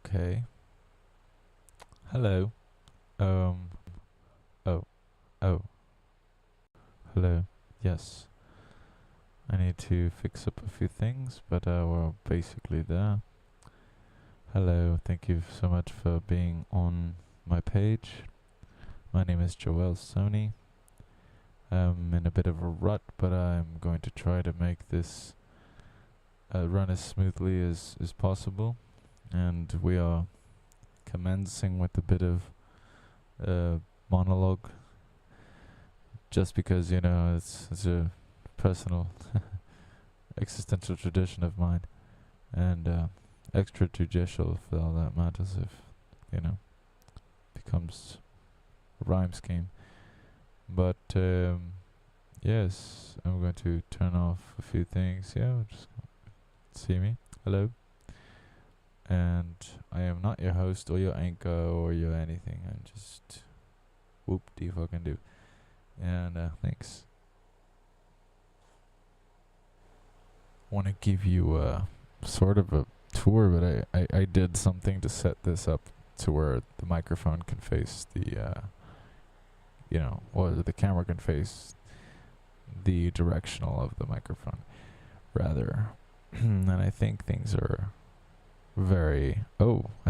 Okay. Hello. Um. Oh. Oh. Hello. Yes. I need to fix up a few things, but we're basically there. Hello. Thank you so much for being on my page. My name is Joel Sony. I'm in a bit of a rut, but I'm going to try to make this run as smoothly as possible. And we are commencing with a bit of monologue, just because it's a personal existential tradition of mine, and extrajudicial if all that matters, if becomes a rhyme scheme. But yes, I'm going to turn off a few things. Yeah, just see me. Hello. And I am not your host or your anchor or your anything. I'm just whoop de fucking do. And thanks. Want to give you sort of a tour, but I did something to set this up to where the microphone can face the or the camera can face the directional of the microphone rather. And I think things are I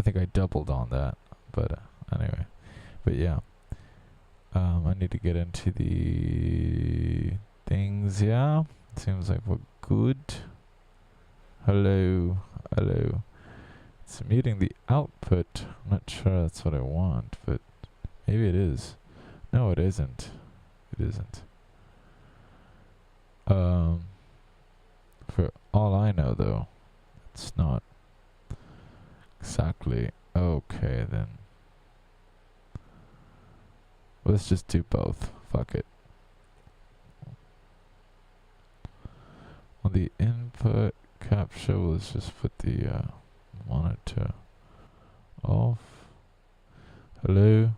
think I doubled on that, but anyway. But yeah, I need to get into the things. Yeah, seems like we're good. Hello. It's muting the output. I'm not sure that's what I want, but maybe it is. No, it isn't. It isn't. For all I know, though, it's not exactly okay. Then let's just do both. Fuck it. On the input capture, let's just put the monitor off. Hello.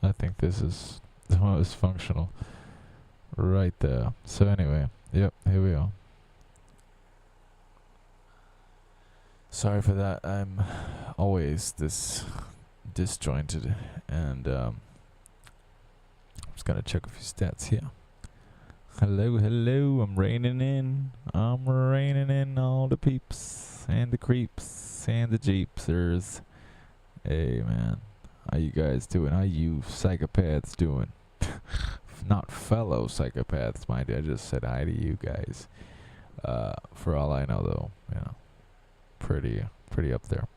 I think this is the most functional right there. So anyway, yep, here we are. Sorry for that. I'm always this disjointed, and I'm just gonna check a few stats here. Hello, I'm raining in. I'm raining in all the peeps and the creeps and the jeepsers. Hey man, how you guys doing? How you psychopaths doing? Not fellow psychopaths, mind you. I just said hi to you guys. For all I know, though, pretty up there.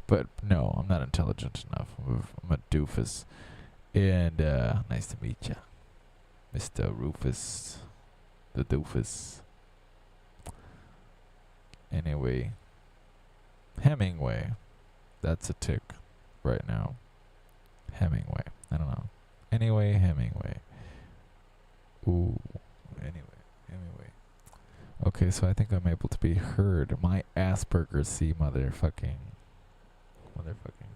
But no, I'm not intelligent enough. I'm a doofus. And nice to meet you, Mr. Rufus, the doofus. Anyway, Hemingway. That's a tick right now. Hemingway. I don't know. Anyway, Hemingway. Ooh. Anyway. Okay, so I think I'm able to be heard. My Asperger's see motherfucking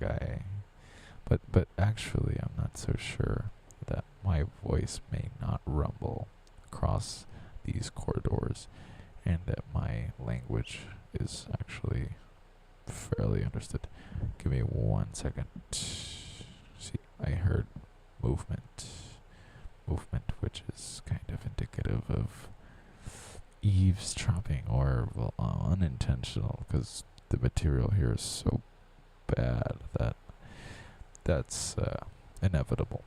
guy. But actually, I'm not so sure that my voice may not rumble across these corridors, and that my language is actually fairly understood. Give me 1 second. See, I heard movement, which is kind of indicative of eavesdropping or unintentional, because the material here is so bad that that's inevitable.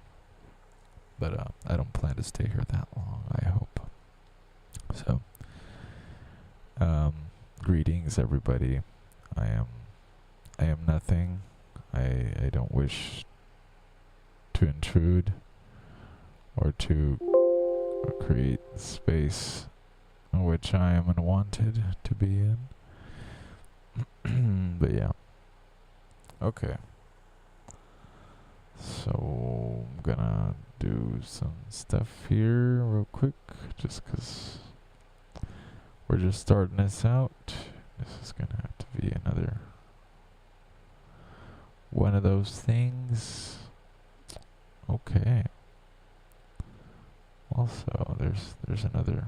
But I don't plan to stay here that long, I hope. So, greetings, everybody. I am nothing. I don't wish to intrude or to create space in which I am unwanted to be in. But yeah. Okay. So I'm gonna do some stuff here real quick, just 'cause we're just starting this out. This is gonna have to be another one of those things. Okay. Also, there's another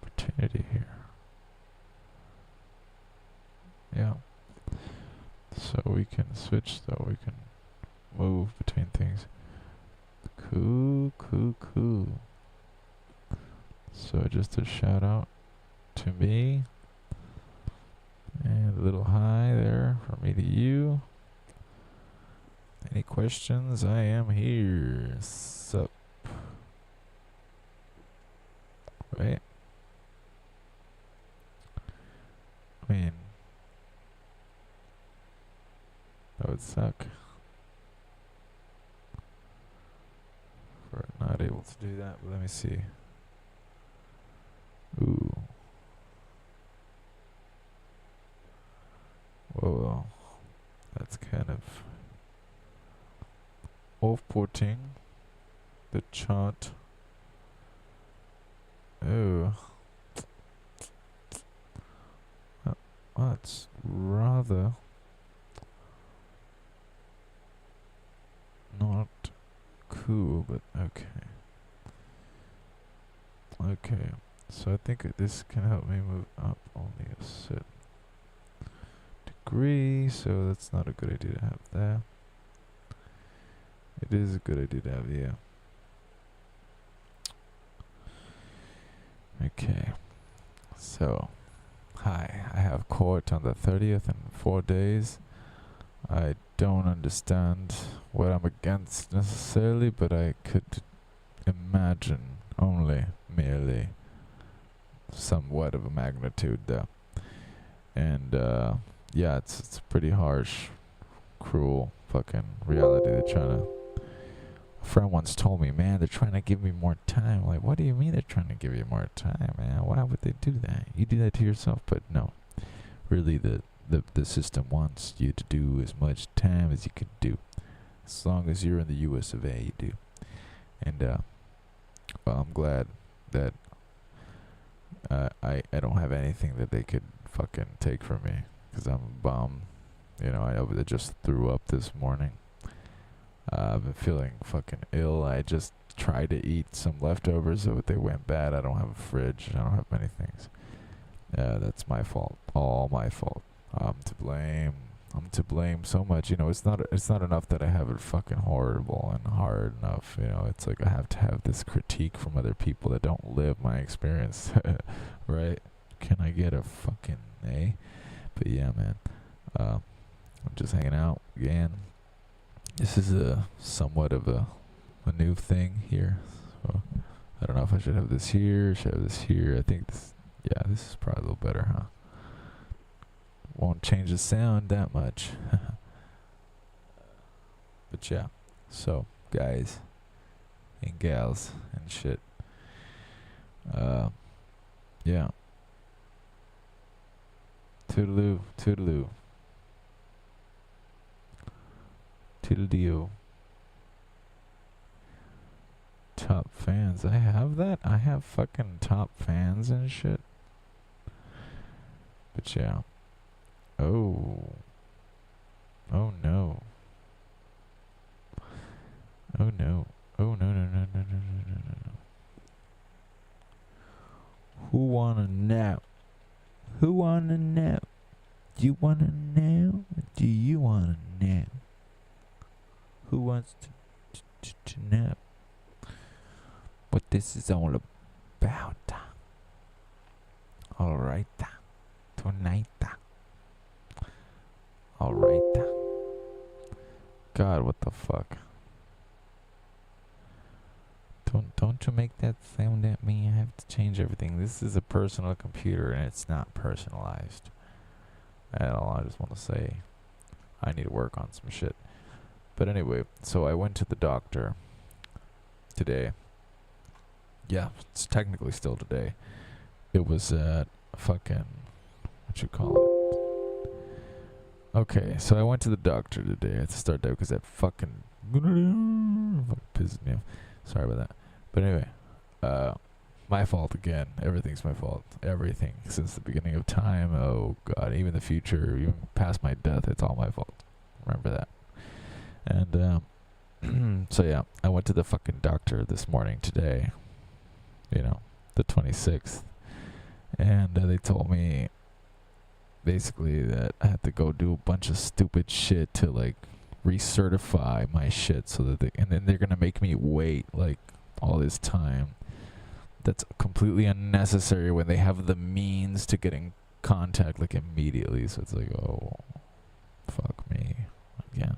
opportunity here. Yeah. So we can switch though, we can move between things. Cool. So just a shout out to me. And a little hi there from me to you. Any questions? I am here. Sup? Right? I mean, that would suck. We're not able to do that, but let me see. Ooh. Whoa. That's kind of off-putting. The chart. Oh. That's rather not cool, but okay. Okay, so I think this can help me move up only a certain degree, so that's not a good idea to have there. It is a good idea to have, yeah. Okay, so hi, I have court on the 30th in 4 days. I don't understand what I'm against necessarily, but I could imagine only merely somewhat of a magnitude there. And yeah, it's pretty harsh, cruel fucking reality. They're trying to. A friend once told me, man, they're trying to give me more time. Like, what do you mean they're trying to give you more time, man? Why would they do that? You do that to yourself. But no, really, the system wants you to do as much time as you can do, as long as you're in the U.S. of A. You do. And well, I'm glad that I don't have anything that they could fucking take from me, because I'm a bum. You know, I just threw up this morning. I've been feeling fucking ill. I just tried to eat some leftovers, but they went bad. I don't have a fridge. I don't have many things. That's my fault. All my fault. I'm to blame. I'm to blame so much. You know, it's not enough that I have it fucking horrible and hard enough. You know, it's like I have to have this critique from other people that don't live my experience. Right? Can I get a fucking A? But yeah, man. I'm just hanging out again. This is a somewhat of a new thing here. So I don't know if I should have this here, should have this here. I think this, yeah, this is probably a little better, huh? Won't change the sound that much. But yeah, so guys and gals and shit. Yeah. Toodaloo, toodaloo. Toodle-deo. Top fans. I have that? I have fucking top fans and shit. But yeah. Oh. Oh no. Oh no. Oh no. Who wanna know? Who wanna know? Do you wanna know? Do you wanna know? Who wants to know what this is all about? Alright. Tonight. Alright. God, what the fuck? Don't you make that sound at me. I have to change everything. This is a personal computer and it's not personalized at all. I just want to say I need to work on some shit. But anyway, so I went to the doctor today. Yeah, it's technically still today. It was at fucking, what you call it? Okay, so I went to the doctor today. I had to start there because that fucking pisses me off. Sorry about that. But anyway, My fault again. Everything's my fault. Everything since the beginning of time. Oh God, even the future, even past my death, it's all my fault. Remember that. And so yeah, I went to the fucking doctor this morning today. You know, the 26th, and they told me basically that I had to go do a bunch of stupid shit to like recertify my shit, so that and then they're gonna make me wait like all this time. That's completely unnecessary when they have the means to get in contact like immediately. So it's like, oh, fuck me again.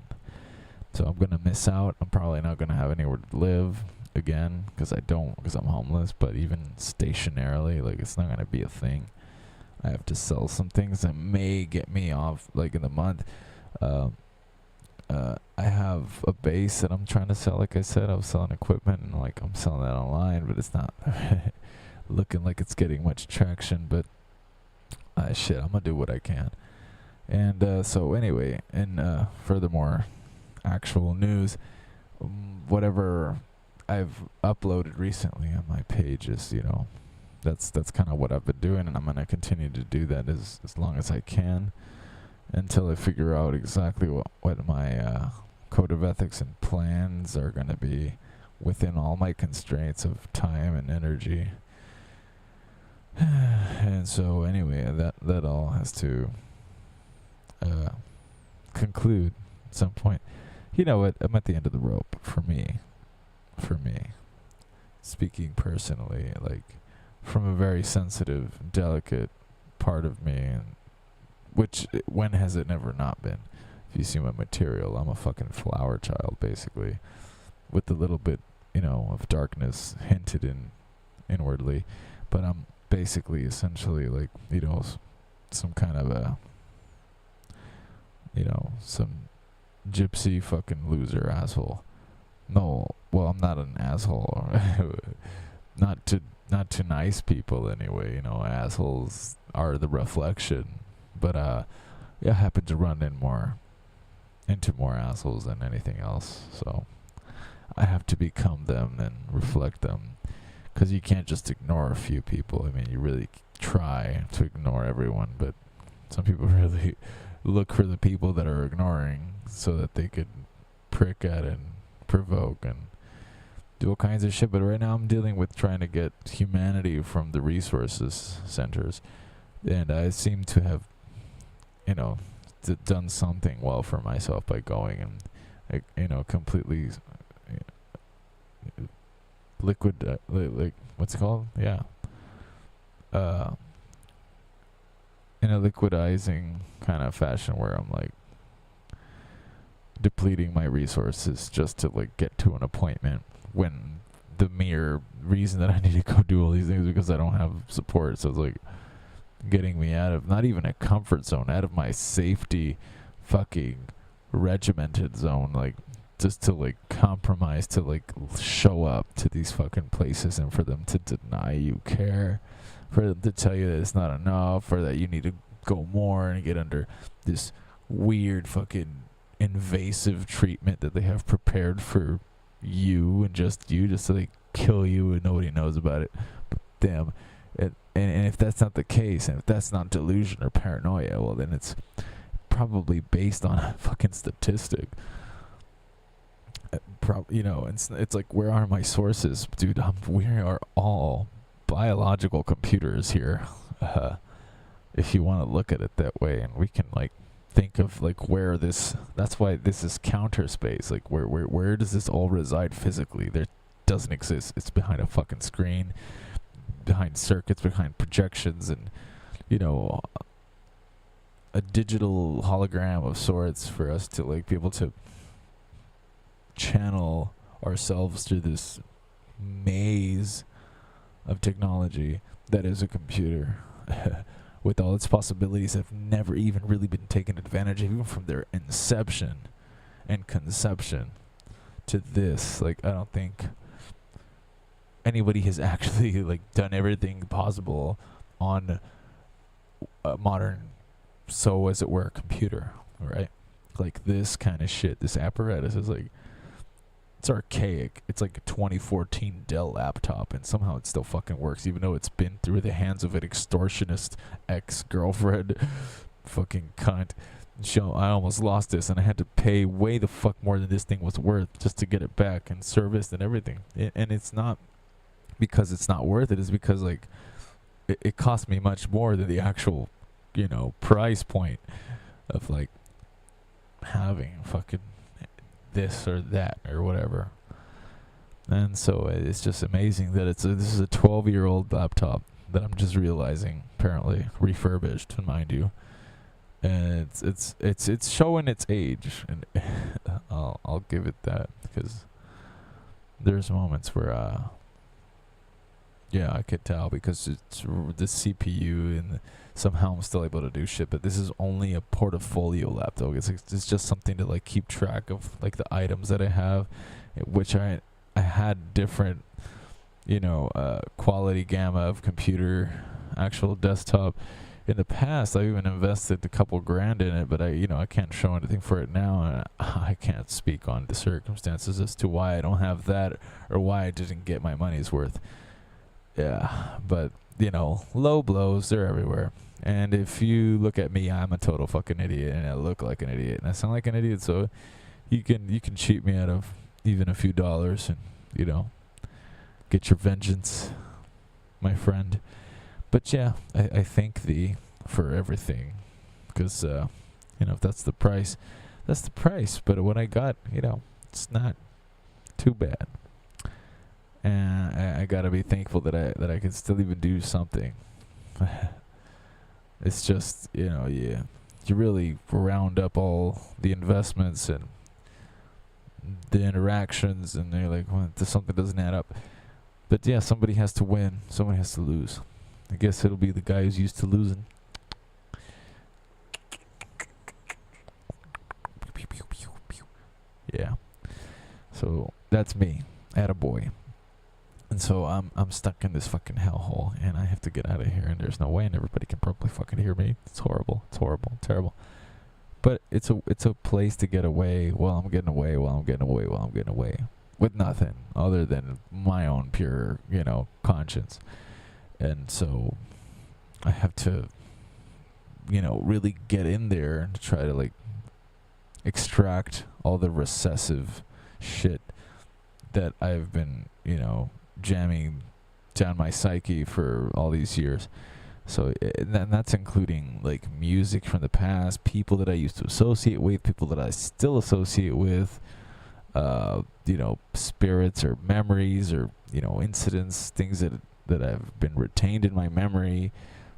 So I'm gonna miss out. I'm probably not gonna have anywhere to live again because I'm homeless. But even stationarily, like, it's not gonna be a thing. I have to sell some things that may get me off like in the month. I have a base that I'm trying to sell. Like I said, I was selling equipment and like I'm selling that online, but it's not looking like it's getting much traction. But shit, I'm gonna do what I can. And so anyway, and furthermore, actual news, whatever I've uploaded recently on my pages, you know, that's kind of what I've been doing, and I'm gonna continue to do that as long as I can, until I figure out exactly what my code of ethics and plans are going to be within all my constraints of time and energy. And so anyway, that all has to conclude at some point. You know what? I'm at the end of the rope for me. Speaking personally, like, from a very sensitive, delicate part of me, and which, when has it never not been? If you see my material, I'm a fucking flower child, basically, with a little bit, you know, of darkness hinted inwardly. But I'm basically, essentially, like, you know, some kind of a, you know, some gypsy fucking loser asshole. No, well, I'm not an asshole. Not to nice people, anyway. You know, assholes are the reflection. But I happen to run into more assholes than anything else. So I have to become them and reflect them. Because you can't just ignore a few people. I mean, you really try to ignore everyone, but some people really look for the people that are ignoring so that they could prick at and provoke and do all kinds of shit. But right now I'm dealing with trying to get humanity from the resources centers. And I seem to have, you know, done something well for myself by going and, you know, completely liquid, like, what's it called? Yeah. In a liquidizing kind of fashion where I'm like depleting my resources just to like get to an appointment, when the mere reason that I need to go do all these things is because I don't have support. So it's like getting me out of not even a comfort zone, out of my safety fucking regimented zone, like, just to like compromise to like show up to these fucking places, and for them to deny you care, for them to tell you that it's not enough, or that you need to go more and get under this weird fucking invasive treatment that they have prepared for you and just you, just so they kill you and nobody knows about it but them. And if that's not the case, and if that's not delusion or paranoia, well, then it's probably based on a fucking statistic. You know, it's like, where are my sources? Dude, we are all biological computers here. If you want to look at it that way, and we can like think of like where that's why this is counter space. Like, where does this all reside physically? There doesn't exist. It's behind a fucking screen, behind circuits, behind projections, and, you know, a digital hologram of sorts for us to like be able to channel ourselves through this maze of technology that is a computer with all its possibilities that have never even really been taken advantage of, even from their inception and conception to this. Like, I don't think anybody has actually like done everything possible on a modern, so as it were, computer, right? Like, this kind of shit, this apparatus is like it's archaic. It's like a 2014 Dell laptop, and somehow it still fucking works, even though it's been through the hands of an extortionist ex-girlfriend. Fucking cunt. I almost lost this, and I had to pay way the fuck more than this thing was worth just to get it back and serviced and everything. And it's not because it's not worth it. It's because like it cost me much more than the actual, price point of like having fucking this or that or whatever. And so it's just amazing that this is a 12-year-old laptop that I'm just realizing, apparently refurbished, mind you. And it's showing its age, and I'll give it that, because there's moments where I could tell, because it's the CPU, and somehow I'm still able to do shit. But this is only a portfolio laptop. It's just something to like keep track of like the items that I have, which I had different quality gamma of computer, actual desktop. In the past, I even invested a couple grand in it, but I can't show anything for it now, and I can't speak on the circumstances as to why I don't have that or why I didn't get my money's worth. Yeah, but low blows, they're everywhere. And if you look at me, I'm a total fucking idiot, and I look like an idiot, and I sound like an idiot. So you can cheat me out of even a few dollars, and get your vengeance, my friend. But yeah, I thank thee for everything, because if that's the price, that's the price. But what I got, it's not too bad, and I gotta be thankful that I can still even do something. It's just you really round up all the investments and the interactions, and you're like, well, something doesn't add up. But yeah, somebody has to win, somebody has to lose. I guess it'll be the guy who's used to losing. Yeah. So that's me, attaboy. And so I'm stuck in this fucking hellhole, and I have to get out of here, and there's no way, and everybody can probably fucking hear me. It's horrible. It's horrible. Terrible. But it's a place to get away while I'm getting away, with nothing other than my own pure, conscience. And so I have to, really get in there and try to like extract all the recessive shit that I've been, jamming down my psyche for all these years. So and that's including like music from the past, people that I used to associate with, people that I still associate with, spirits or memories or, incidents, things that have been retained in my memory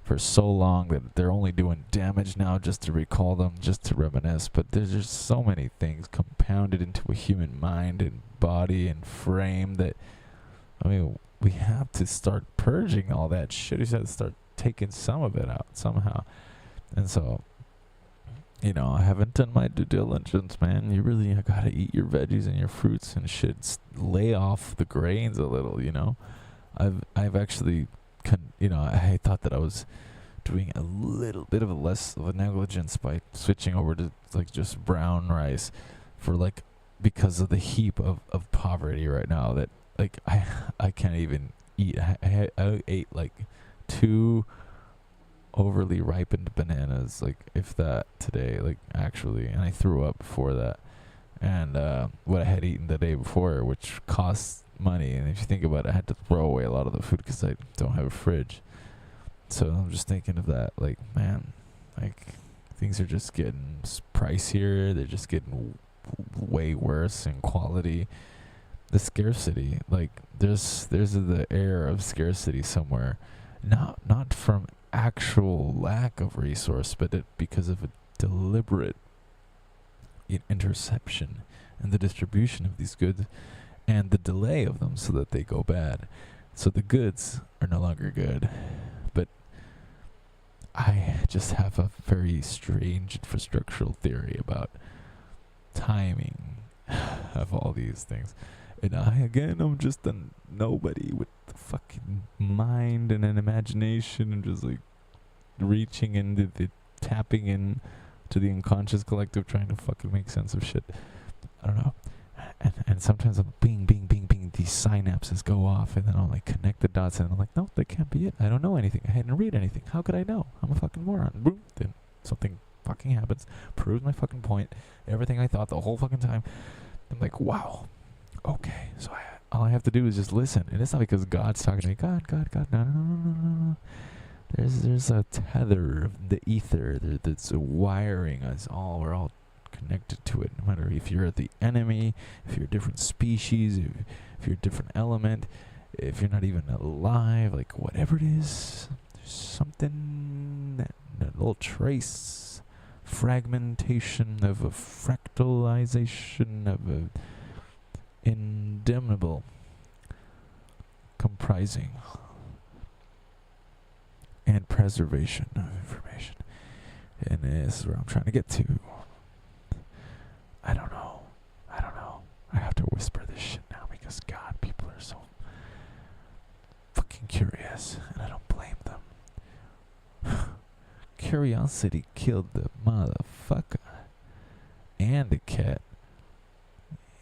for so long that they're only doing damage now just to recall them, just to reminisce. But there's just so many things compounded into a human mind and body and frame that, we have to start purging all that shit. We have to start taking some of it out somehow. And so, I haven't done my due diligence, man. You really gotta eat your veggies and your fruits and shit. Lay off the grains a little, I've actually, I thought that I was doing a little bit of a less of a negligence by switching over to like just brown rice because of the heap of poverty right now that like I can't even eat. I ate like 2 overly ripened bananas, like if that, today, like actually, and I threw up before that. And what I had eaten the day before, which costs money, and if you think about it, I had to throw away a lot of the food because I don't have a fridge. So I'm just thinking of that, like, man, like things are just getting pricier. They're just getting way worse in quality. The scarcity, like there's the air of scarcity somewhere, not from actual lack of resource, but because of a deliberate interception and the distribution of these goods and the delay of them so that they go bad. So the goods are no longer good. But I just have a very strange infrastructural theory about timing of all these things. And I'm just a nobody with a fucking mind and an imagination and just like reaching into tapping in to the unconscious collective, trying to fucking make sense of shit. I don't know. And sometimes I'm bing, bing, bing, bing, these synapses go off, and then I'll like connect the dots, and I'm like, no, that can't be it. I don't know anything. I hadn't read anything. How could I know? I'm a fucking moron. Boom. Then something fucking happens, proves my fucking point, everything I thought the whole fucking time. I'm like, wow, okay, so all I have to do is just listen. And it's not because God's talking to me. God, no. There's a tether of the ether that's wiring us all. We're all connected to it, no matter if you're the enemy, if you're a different species, if you're a different element, if you're not even alive, like whatever it is, there's something, that little trace, fragmentation of a fractalization of a indemnable comprising and preservation of information. And this is where I'm trying to get to. I don't know. I have to whisper this shit now because God, people are so fucking curious, and I don't blame them. Curiosity killed the motherfucker, and the cat,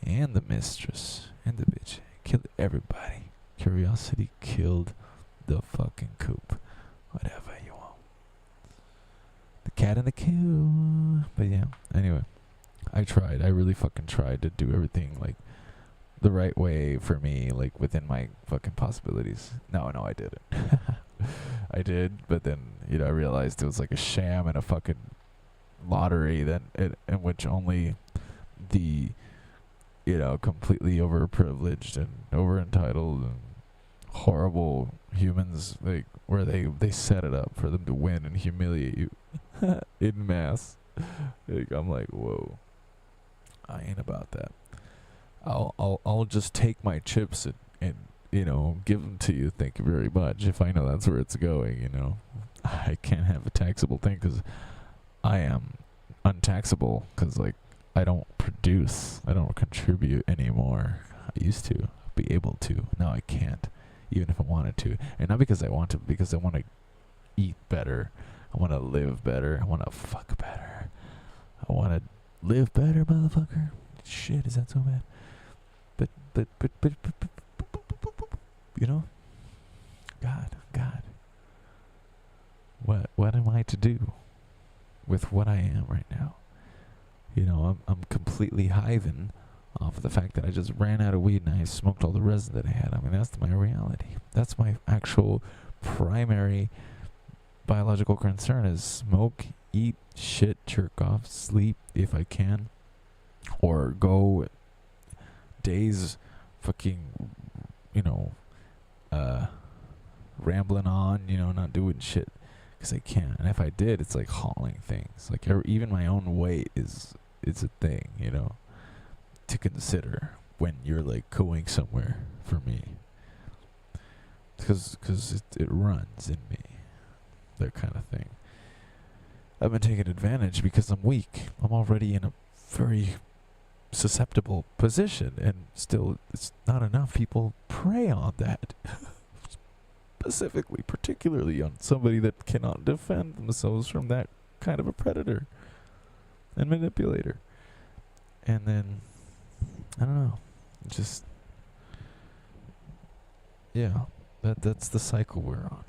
and the mistress, and the bitch. It killed everybody. Curiosity killed the fucking coop. Whatever you want. The cat and the coop. But yeah, anyway. I really fucking tried to do everything like the right way for me, like within my fucking possibilities. No, I didn't. I did, but then, I realized it was like a sham and a fucking lottery in which only the, completely overprivileged and overentitled and horrible humans, like, where they set it up for them to win and humiliate you in mass. Like, I'm like, whoa. I ain't about that. I'll just take my chips and give them to you. Thank you very much. If I know that's where it's going, I can't have a taxable thing because I am untaxable because like I don't produce, I don't contribute anymore. I used to be able to. Now I can't, even if I wanted to. And not because I want to, because I want to eat better. I want to live better. I want to fuck better. I want to live better, motherfucker. Shit, is that so bad? But, God. What am I to do with what I am right now? I'm completely hiving off of the fact that I just ran out of weed and I smoked all the resin that I had. I mean, that's my reality. That's my actual primary biological concern is smoke, eat, shit, jerk off, sleep if I can, or go days fucking, rambling on, not doing shit because I can't. And if I did, it's like hauling things. Like even my own weight is a thing, to consider when you're like going somewhere for me. Because it runs in me, that kind of thing. I've been taking advantage because I'm weak. I'm already in a very susceptible position, and still it's not enough. People prey on that. Specifically, particularly on somebody that cannot defend themselves from that kind of a predator and manipulator. And then, I don't know, just, yeah, that's the cycle we're on,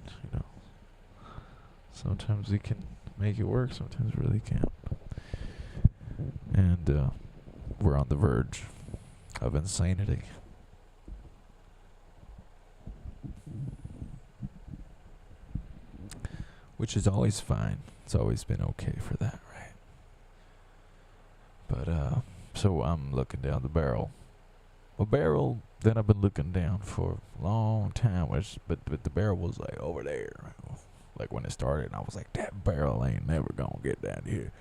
Sometimes we can make it work, sometimes we really can't. And we're on the verge of insanity. Which is always fine. It's always been okay for that, right? But, so I'm looking down the barrel. A barrel that I've been looking down for a long time, but the barrel was like over there. Like when it started, and I was like, that barrel ain't never gonna get down here.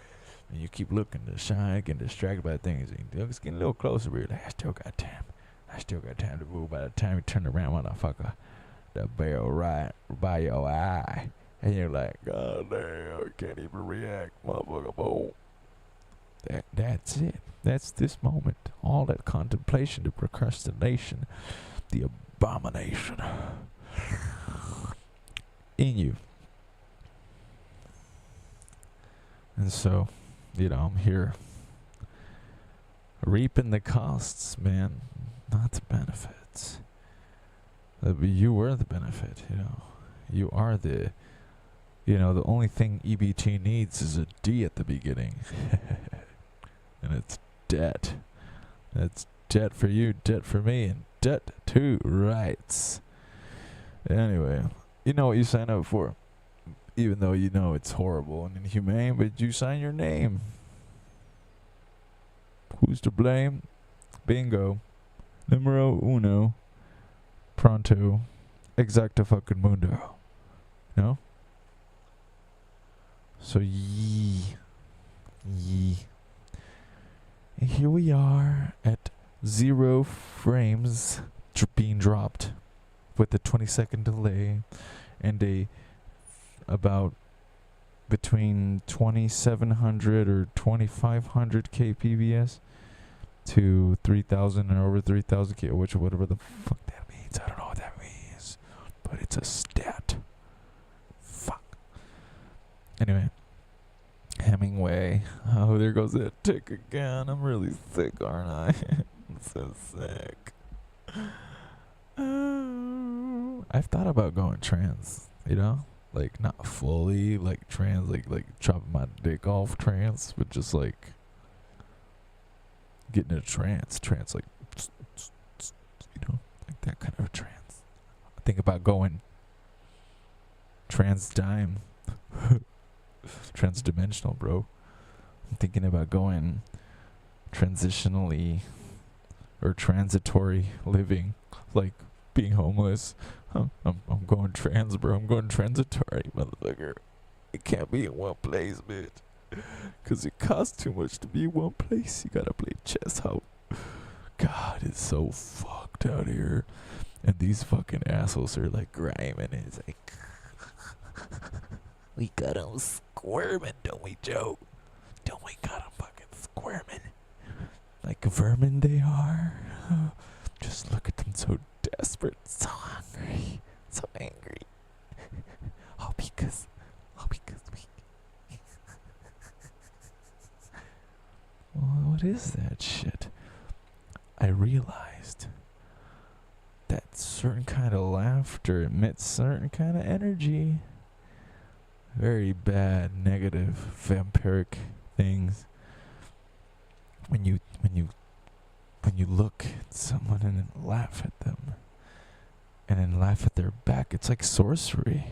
And you keep looking to shine, getting distracted by things. And it's getting a little closer, but you're like, I still got time to move. By the time you turn around, motherfucker, the barrel right by your eye. And you're like, God damn, I can't even react, motherfucker, boom. That's it. That's this moment. All that contemplation, the procrastination, the abomination in you. And so, I'm here reaping the costs, man, not the benefits. You were the benefit, you know. You are the, you know, the only thing EBT needs is a D at the beginning. And it's debt. It's debt for you, debt for me, and debt to rights. Anyway, you know what you sign up for. Even though you know it's horrible and inhumane, but you sign your name. Who's to blame? Bingo. Numero uno. Pronto. Exacta fucking mundo. No? So yee. And here we are at 0 frames being dropped with a 20-second delay and a about between 2700 or 2500 kpbs to 3000 or over 3000 k, which whatever the fuck that means. I don't know what that means, but it's a stat. Fuck. Anyway, Hemingway. Oh, there goes that tick again. I'm really sick, aren't I? I'm so sick. I've thought about going trans, you know? Like, not fully, like, trans, like chopping my dick off trans, but just, like, getting a trance, like, you know, like that kind of a trance. I think about going trans-dime. Trans-dimensional, bro. I'm thinking about going transitionally or transitory living, like being homeless. I'm going trans, bro. I'm going transitory, motherfucker. It can't be in one place, bitch. Cause it costs too much to be in one place. You gotta play chess out. God, it's so fucked out here. And these fucking assholes are like grinding. It's like, we got them squirming, don't we, Joe? Don't we got them fucking squirming? Like vermin they are. Just look at them, so desperate, so hungry, so angry. All because we. Well, what is that shit? I realized that certain kind of laughter emits certain kind of energy. Very bad, negative, vampiric things. When you look at someone and then laugh at them, and then laugh at their back, it's like sorcery.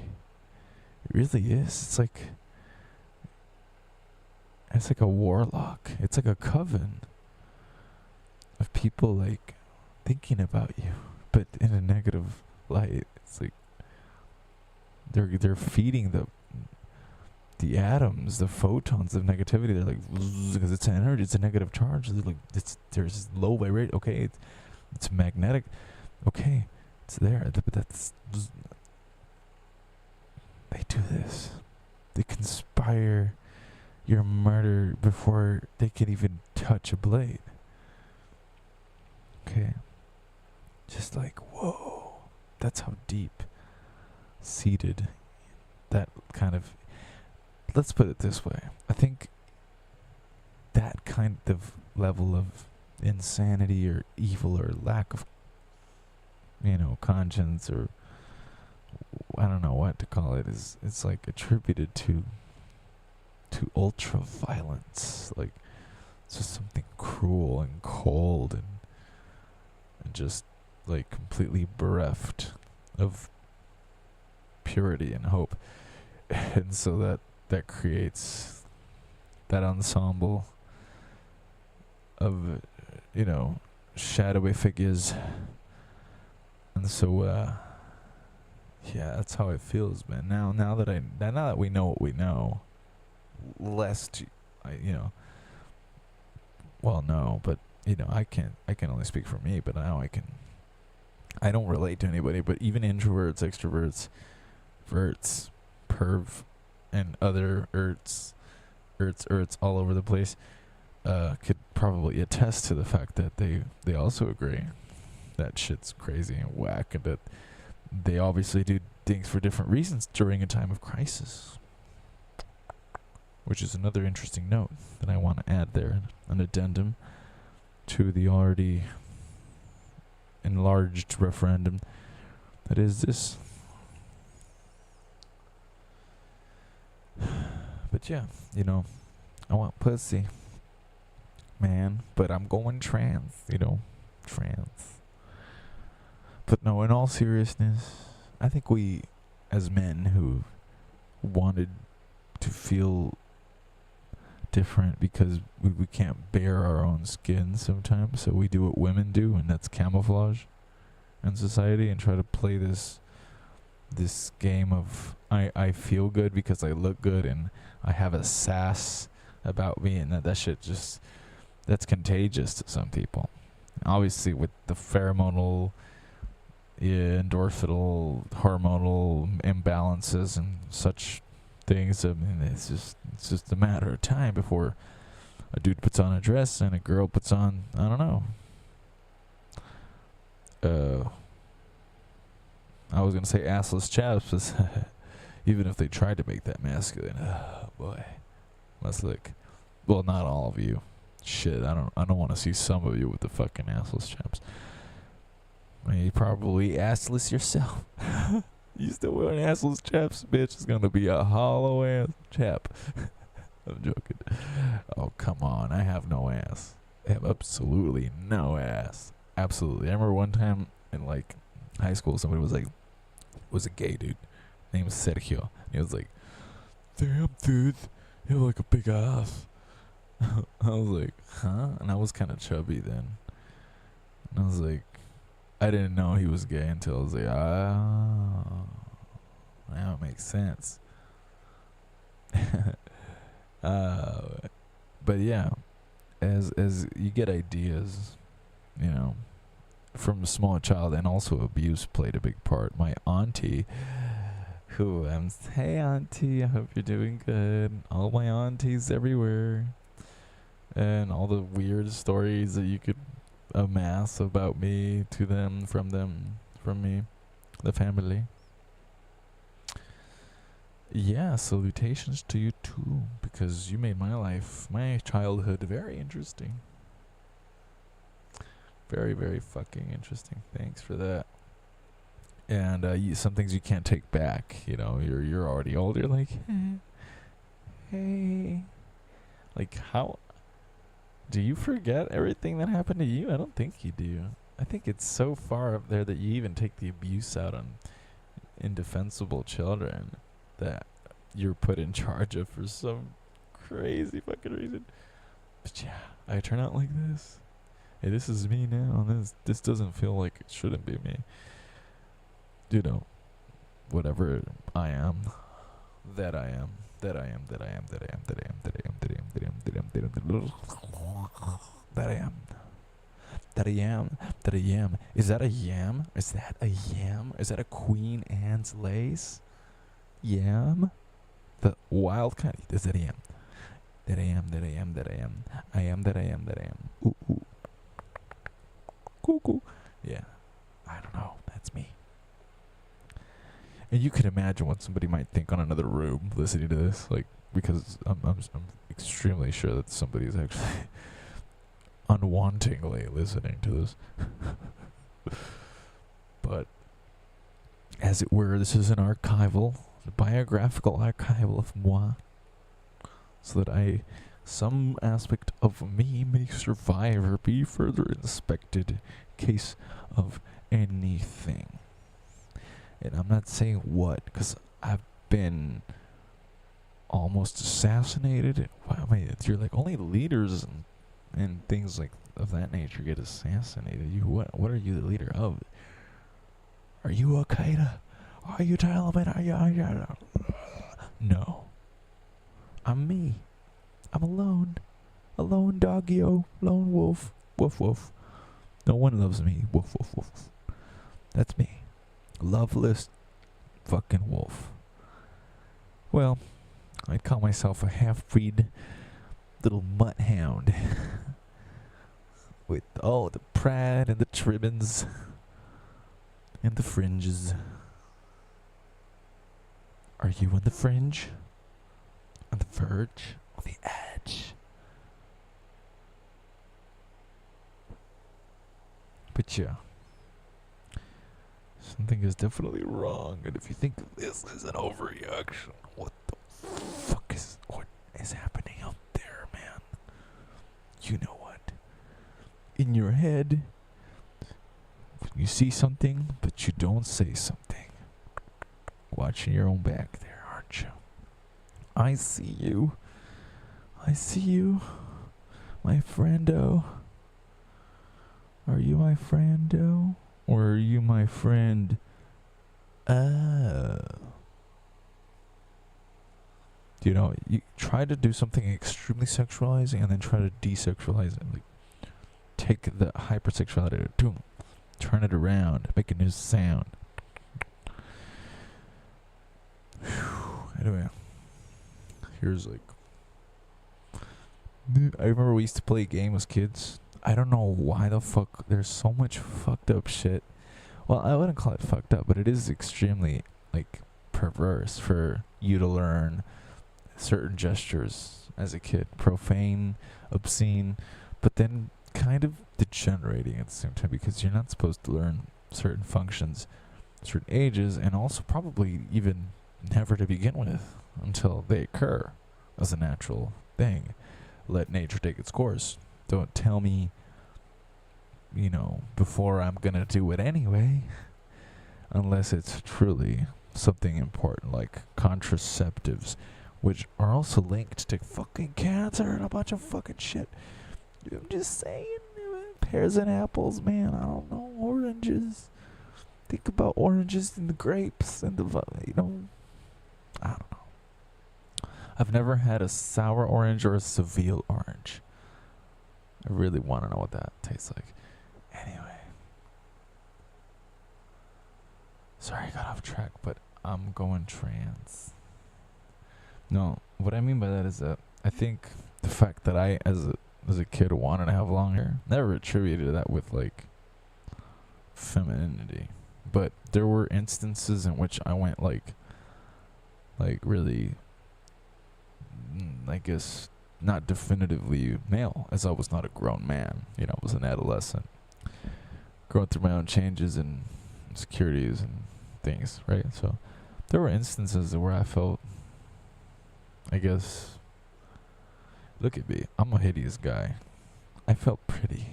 It really is. It's like a warlock. It's like a coven of people like thinking about you, but in a negative light. It's like they're feeding the atoms, the photons of negativity. They're like, because it's an energy, it's a negative charge. They're like, there's low vibrate. Okay, it's magnetic. Okay, it's there. But they do this. They conspire your murder before they can even touch a blade. Okay, just like, whoa, that's how deep seated that kind of. Let's put it this way. I think that kind of level of insanity or evil or lack of, conscience, or I don't know what to call it, it's like attributed to ultra violence. Like, it's just something cruel and cold and just like completely bereft of purity and hope. And so that creates that ensemble of, shadowy figures. And so, yeah, that's how it feels, man. Now that we know what we know, lest, I can only speak for me, but now I don't relate to anybody, but even introverts, extroverts, verts, perv, and other erts all over the place, could probably attest to the fact that they also agree that shit's crazy and whack, and that they obviously do things for different reasons during a time of crisis. Which is another interesting note that I want to add there, an addendum. to the already enlarged referendum that is this. But yeah, you know, I want pussy, man, but I'm going trans, trans. But no, in all seriousness, I think we, as men who wanted to feel different because we can't bear our own skin sometimes, so we do what women do, and that's camouflage in society and try to play this game of I feel good because I look good and I have a sass about me, and that shit just, that's contagious to some people. Obviously with the pheromonal, endorphinal, hormonal imbalances and such things, I mean, it's just a matter of time before a dude puts on a dress and a girl puts on, I don't know, I was gonna say assless chaps, but even if they tried to make that masculine, oh boy, must look. Well, not all of you. Shit, I don't want to see some of you with the fucking assless chaps. I mean, you probably assless yourself. You still wearing assless chaps, bitch? It's gonna be a hollow ass chap. I'm joking. Oh, come on, I have no ass. I have absolutely no ass. Absolutely. I remember one time in like high school, somebody was a gay dude. His name was Sergio. And he was like, "Damn, dude, you have like a big ass." I was like, huh? And I was kind of chubby then. And I was like, I didn't know he was gay until I was like, oh, now it makes sense. But yeah, as you get ideas, from a small child, and also abuse played a big part. My auntie, hey auntie, I hope you're doing good. All my aunties everywhere, and all the weird stories that you could amass about me to them, from me, the family. Yeah, salutations to you too, because you made my childhood very interesting. Very, very fucking interesting. Thanks for that. And some things you can't take back. You're already old. You're like, hey, like, how do you forget everything that happened to you? I don't think you do. I think it's so far up there that you even take the abuse out on indefensible children that you're put in charge of for some crazy fucking reason. But yeah, I turn out like this. Hey, this is me now. This doesn't feel like it shouldn't be me. Whatever I am, that I am, that I am, that I am, that I am, that I am, that I am, that I am, that I am, that I am, that I am, that I am, that I am, that I am. Is that a yam? Is that a yam? Is that a Queen Anne's lace? Yam? The wild kind. Is that a yam? That I am, that I am, that I am. I am that I am, that I am. Ooh, ooh. Cuckoo. Yeah. I don't know. That's me. And you can imagine what somebody might think on another room listening to this, because I'm extremely sure that somebody is actually unwantingly listening to this. But as it were, this is a biographical archival of moi, so that some aspect of me may survive or be further inspected in case of anything. And I'm not saying what, because I've been almost assassinated. Wow, you're like, only leaders and things like of that nature get assassinated. What are you the leader of? Are you Al-Qaeda? Are you Taliban? Are you? No. I'm me. I'm alone. A lone doggy-o. Lone wolf. Woof woof. No one loves me. Woof woof woof. That's me. Loveless fucking wolf. Well, I'd call myself a half-breed little mutt hound. With all the pride and the trimmings and the fringes. Are you on the fringe? On the verge? On the edge? But yeah, something is definitely wrong. And if you think this is an overreaction, what is happening out there, man? You know what? In your head, you see something, but you don't say something. Watching your own back there, aren't you? I see you. I see you, my friendo. Are you my friendo? Or are you my friend? You know, you try to do something extremely sexualizing and then try to desexualize it. Like, take the hypersexuality, turn it around, make a new sound. Anyway, here's like, I remember we used to play a game as kids. I don't know why the fuck there's so much fucked up shit. Well, I wouldn't call it fucked up, but it is extremely like perverse for you to learn certain gestures as a kid, profane, obscene, but then kind of degenerating at the same time, because you're not supposed to learn certain functions, certain ages, and also probably even never to begin with until they occur as a natural thing. Let nature take its course. Don't tell me, you know, before I'm gonna do it anyway, unless it's truly something important like contraceptives, which are also linked to fucking cancer and a bunch of fucking shit. I'm just saying, pears and apples, man. I don't know, oranges. Think about oranges and the grapes and the, you know, I don't know. I've never had a sour orange or a Seville orange. I really want to know what that tastes like. Anyway. Sorry I got off track, but I'm going trans. No, what I mean by that is that I think the fact that I, as a kid, wanted to have long hair, never attributed that with, like, femininity. But there were instances in which I went, like really, I guess, not definitively male, as I was not a grown man. You know, I was an adolescent, going through my own changes and insecurities and things, right? So there were instances where I felt, I guess, look at me, I'm a hideous guy. I felt pretty.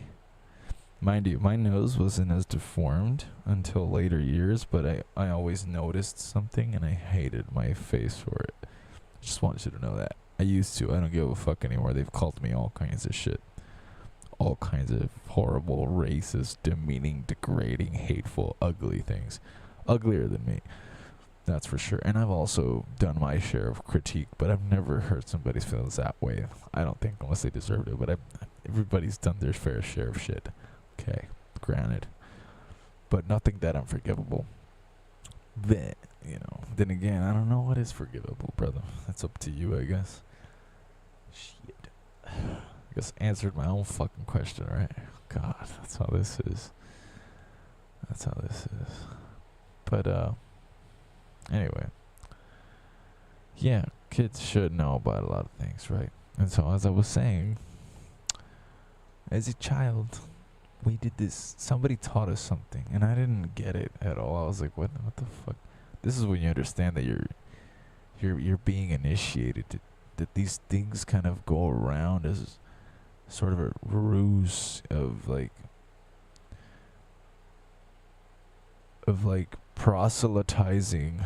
Mind you, my nose wasn't as deformed until later years, but I always noticed something and I hated my face for it. Just want you to know that. I used to. I don't give a fuck anymore. They've called me all kinds of shit. All kinds of horrible, racist, demeaning, degrading, hateful, ugly things. Uglier than me. That's for sure. And I've also done my share of critique, but I've never hurt somebody's feelings that way. I don't think, unless they deserved it. But everybody's done their fair share of shit. Okay, granted. But nothing that unforgivable. But, you know, then again, I don't know what is forgivable, brother. That's up to you, I guess. Shit. I guess answered my own fucking question, right? God, that's how this is. That's how this is. But, anyway. Yeah, kids should know about a lot of things, right? And so, as I was saying, as a child, we did this. Somebody taught us something, and I didn't get it at all. I was like, "What the fuck?" This is when you understand that you're being initiated. That these things kind of go around as sort of a ruse of like proselytizing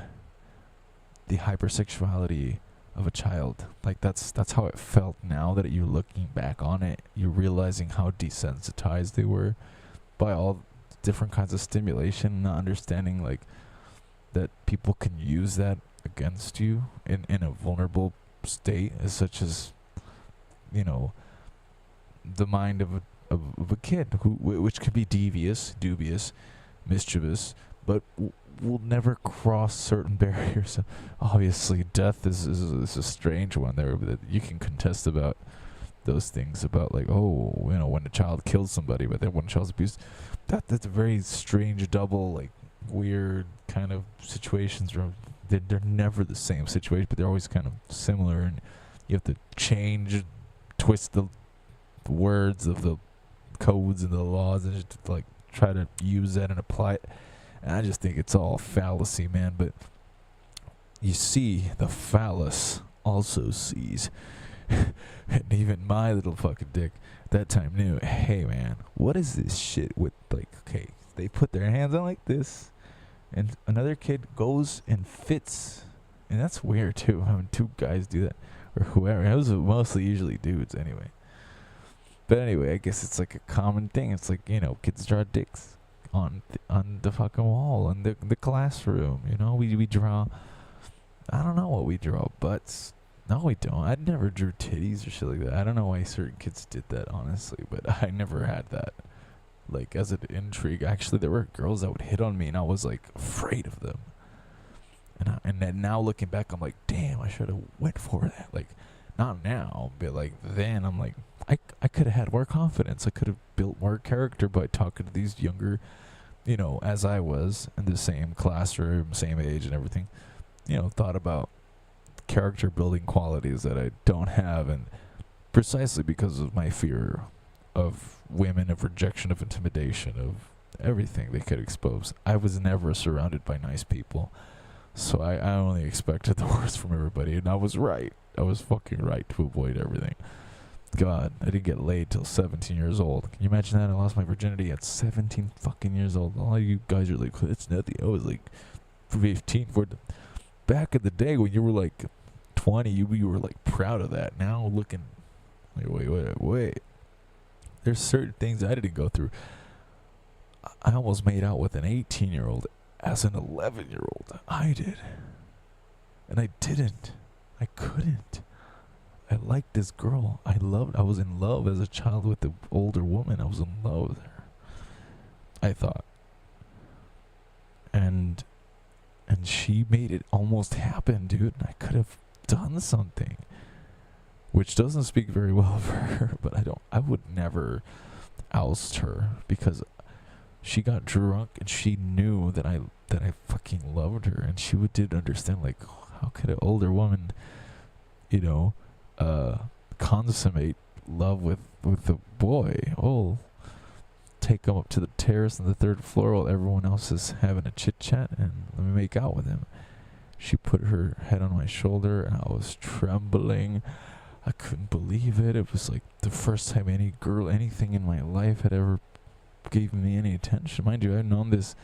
the hypersexuality of a child. Like that's how it felt. Now that you're looking back on it, you're realizing how desensitized they were by all different kinds of stimulation, not understanding like that people can use that against you in a vulnerable state, as such as, you know, the mind of a kid which could be devious, dubious, mischievous, but will never cross certain barriers. Obviously, death is a strange one there, but you can contest about those things, about like, oh, you know, when a child kills somebody, but then when a child's abused, that's a very strange, double, like, weird kind of situations where they're never the same situation, but they're always kind of similar, and you have to twist the words of the codes and the laws, and just like try to use that and apply it. And I just think it's all fallacy, man. But you see, the phallus also sees. And even my little fucking dick that time knew, hey man, what is this shit with, like, okay, they put their hands on like this, and another kid goes and fits. And that's weird too, having two guys do that, or whoever. It was mostly usually dudes anyway. But anyway, I guess it's like a common thing. It's like, you know, kids draw dicks on the fucking wall in the classroom. You know, we draw. I don't know what we draw, butts. No, we don't. I never drew titties or shit like that. I don't know why certain kids did that, honestly, but I never had that, like, as an intrigue. Actually, there were girls that would hit on me, and I was like afraid of them. And then now looking back, I'm like, damn, I should have went for that. Like, not now, but like then, I'm like, I could have had more confidence. I could have built more character by talking to these younger, you know, as I was in the same classroom, same age and everything. You know, thought about character building qualities that I don't have, and precisely because of my fear of women, of rejection, of intimidation, of everything they could expose. I was never surrounded by nice people. So I only expected the worst from everybody, and I was right. I was fucking right to avoid everything. God, I didn't get laid till 17 years old. Can you imagine that? I lost my virginity at 17 fucking years old. All of you guys are like, it's nothing. I was like 15. Back in the day when you were like 20, you were like proud of that. Now looking, like, wait. There's certain things I didn't go through. I almost made out with an 18-year-old as an 11-year-old. I did. And I didn't. I couldn't. I liked this girl. I was in love as a child with the older woman. I was in love with her, I thought. And she made it almost happen, dude. I could have done something. Which doesn't speak very well of her, but I would never oust her, because she got drunk and she knew that I fucking loved her, and she did understand, like, how could an older woman, you know, consummate love with the boy? Oh, take him up to the terrace on the third floor while everyone else is having a chit chat, and let me make out with him. She put her head on my shoulder, and I was trembling. I couldn't believe it. It was like the first time any girl, anything in my life had ever gave me any attention. Mind you, I'd known this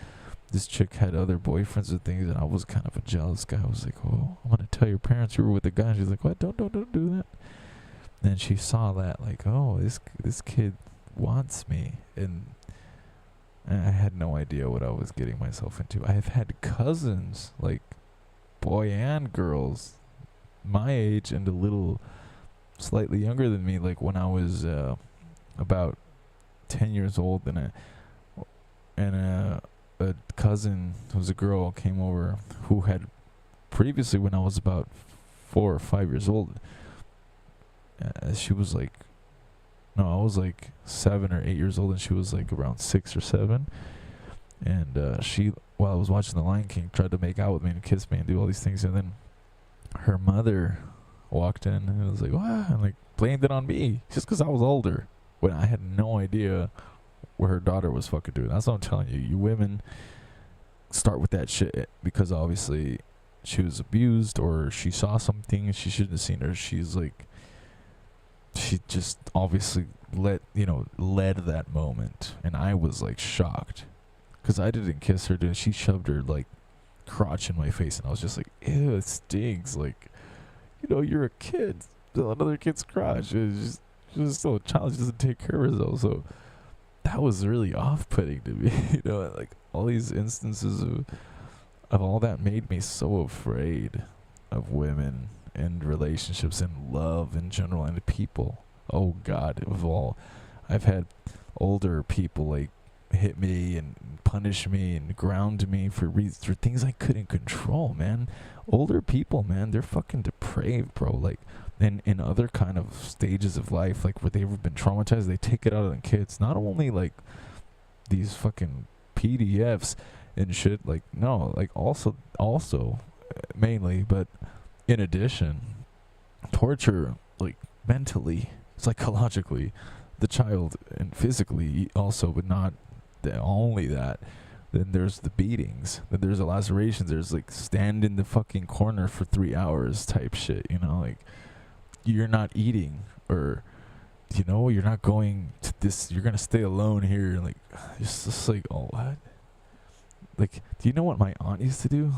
chick had other boyfriends and things, and I was kind of a jealous guy. I was like, oh, I'm gonna tell your parents you were with a guy. And she's like, what? Don't do that. Then she saw that, like, oh, this kid wants me, and I had no idea what I was getting myself into. I have had cousins, like boy and girls, my age and a little slightly younger than me, like when I was about 10 years old, and a cousin who was a girl came over who had previously, when I was about 4 or 5 years old, she was like, no, I was like 7 or 8 years old, and she was like around 6 or 7, and she, while I was watching The Lion King, tried to make out with me and kiss me and do all these things, and then her mother walked in and was like, wow, and like blamed it on me just because I was older, when I had no idea what her daughter was fucking doing. That's what I'm telling you. You women start with that shit because obviously she was abused, or she saw something she shouldn't have seen, or she's like, she just obviously led that moment, and I was like shocked because I didn't kiss her, dude. She shoved her like crotch in my face, and I was just like, ew, it stings. Like, you know, you're a kid, another kid's crotch. She was still a child. She doesn't take care of herself, so that was really off-putting to me. You know, like all these instances of all that made me so afraid of women and relationships and love in general and people. Oh God, I've had older people like hit me and punish me and ground me for things I couldn't control, man. Older people, man, they're fucking depraved, bro. Like, in other kind of stages of life, like where they've been traumatized, they take it out on the kids. Not only like these fucking PDFs and shit, like, no, like also mainly, but in addition, torture, like mentally, psychologically, the child, and physically also, but not only that. Then there's the beatings. Then there's the lacerations. There's like stand in the fucking corner for 3 hours type shit. You know, like you're not eating, or you know, you're not going to this. You're gonna stay alone here. Like it's just like, oh what? Like, do you know what my aunt used to do?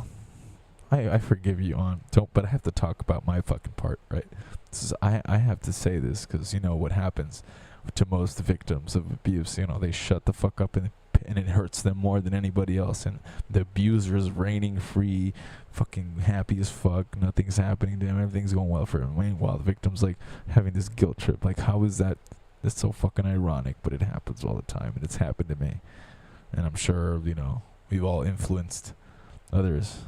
I forgive you, aunt. Don't. But I have to talk about my fucking part, right? I have to say this because you know what happens to most victims of abuse. You know, they shut the fuck up and it hurts them more than anybody else. And the abuser is reigning free, fucking happy as fuck. Nothing's happening to him. Everything's going well for him. Meanwhile, the victim's like having this guilt trip. Like, how is that? That's so fucking ironic, but it happens all the time, and it's happened to me. And I'm sure, you know, we've all influenced others.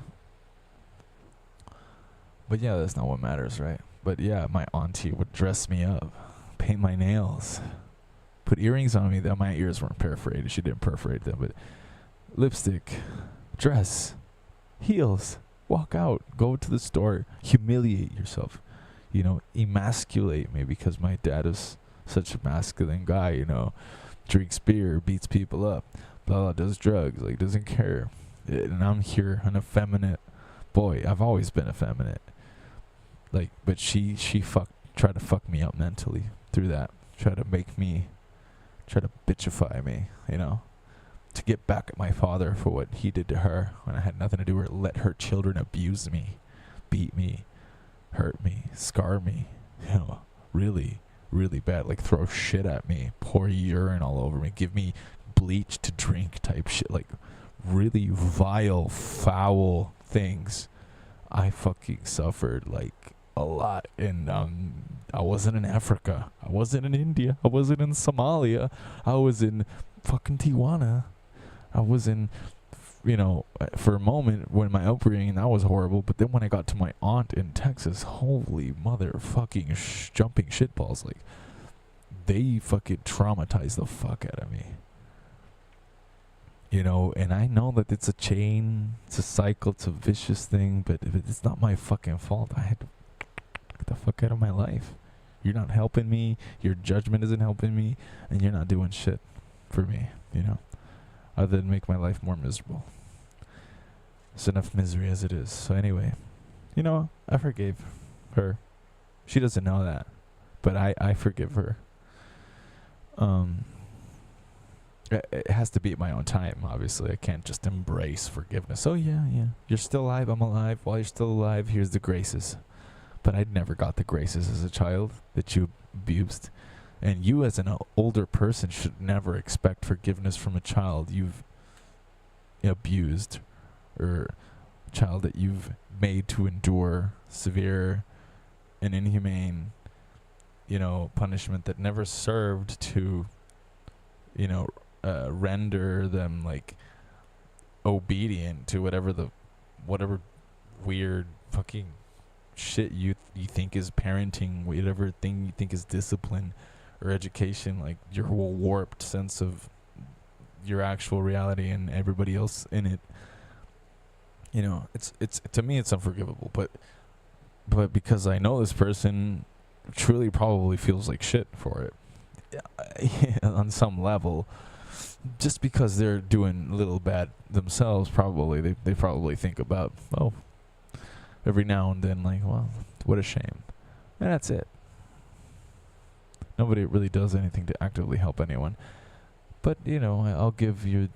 But yeah, that's not what matters, right? But yeah, my auntie would dress me up, paint my nails, put earrings on me. That my ears weren't perforated. She didn't perforate them, but lipstick, dress, heels, walk out, go to the store, humiliate yourself, you know, emasculate me because my dad is such a masculine guy, you know, drinks beer, beats people up, blah, blah, does drugs, like doesn't care. And I'm here, an effeminate boy. I've always been effeminate. Like, but she tried to fuck me up mentally through that. Try to bitchify me, you know, to get back at my father for what he did to her when I had nothing to do with it. Let her children abuse me, beat me, hurt me, scar me, you know, really, really bad. Like throw shit at me, pour urine all over me, give me bleach to drink type shit. Like really vile, foul things. I fucking suffered like a lot, and I wasn't in Africa, I wasn't in India, I wasn't in Somalia, I was in fucking Tijuana. I was in, you know, for a moment when my upbringing, that was horrible, but then when I got to my aunt in Texas, holy motherfucking jumping shitballs, like they fucking traumatized the fuck out of me. You know, and I know that it's a chain, it's a cycle, it's a vicious thing, but it's not my fucking fault. I had to get the fuck out of my life. You're not helping me, your judgment isn't helping me, and you're not doing shit for me, you know, other than make my life more miserable. It's enough misery as it is. So anyway, you know, I forgave her. She doesn't know that, but I forgive her. It has to be at my own time, obviously. I can't just embrace forgiveness. Oh, yeah, you're still alive, I'm alive. While you're still alive, here's the graces. But I never got the graces as a child that you abused. And you as an older person should never expect forgiveness from a child you've abused, or a child that you've made to endure severe and inhumane, you know, punishment that never served to, you know, render them like obedient to whatever weird fucking shit you think is parenting, whatever thing you think is discipline or education, like your whole warped sense of your actual reality and everybody else in it. You know, it's to me it's unforgivable, but because I know this person truly probably feels like shit for it on some level, just because they're doing a little bad themselves, probably they probably think about, oh, every now and then, like, well, what a shame, and that's it. Nobody really does anything to actively help anyone. But you know, I'll give you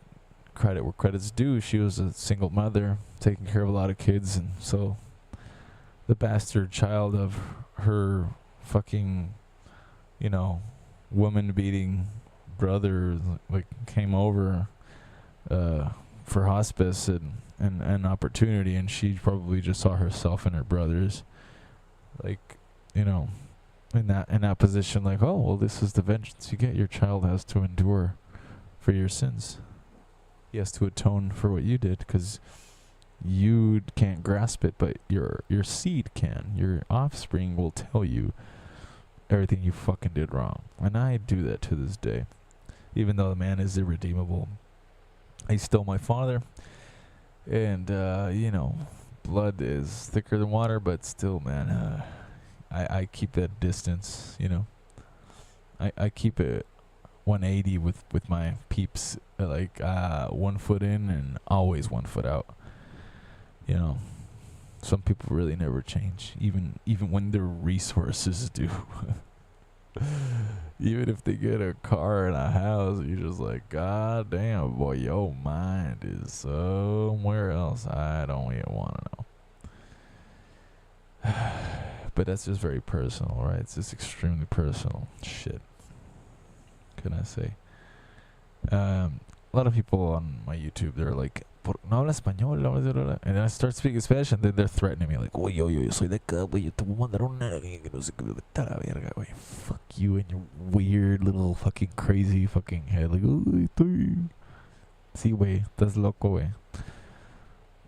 credit where credit's due. She was a single mother taking care of a lot of kids, and so the bastard child of her fucking, you know, woman beating brother like came over for hospice and opportunity, and she probably just saw herself and her brothers, like, you know, in that position, like, oh well, this is the vengeance you get. Your child has to endure for your sins. He has to atone for what you did, because you can't grasp it, but your seed can. Your offspring will tell you everything you fucking did wrong. And I do that to this day. Even though the man is irredeemable, he's still my father. And, you know, blood is thicker than water, but still, man, I keep that distance, you know. I keep it 180 with my peeps, like 1 foot in and always 1 foot out. You know, some people really never change, even when their resources do. Even if they get a car and a house, you're just like, God damn, boy, your mind is somewhere else. I don't even want to know. But that's just very personal, right? It's just extremely personal shit. Can I say? A lot of people on my YouTube, they're like, no habla español, and then I start speaking Spanish, and then they're threatening me, like, oye, yo soy de acá, güey, yo te voy a mandar una, que no sé qué, vete a la verga, güey. Fuck you and your weird little fucking crazy fucking head, like, uy, estoy... Sí, güey, estás loco, güey.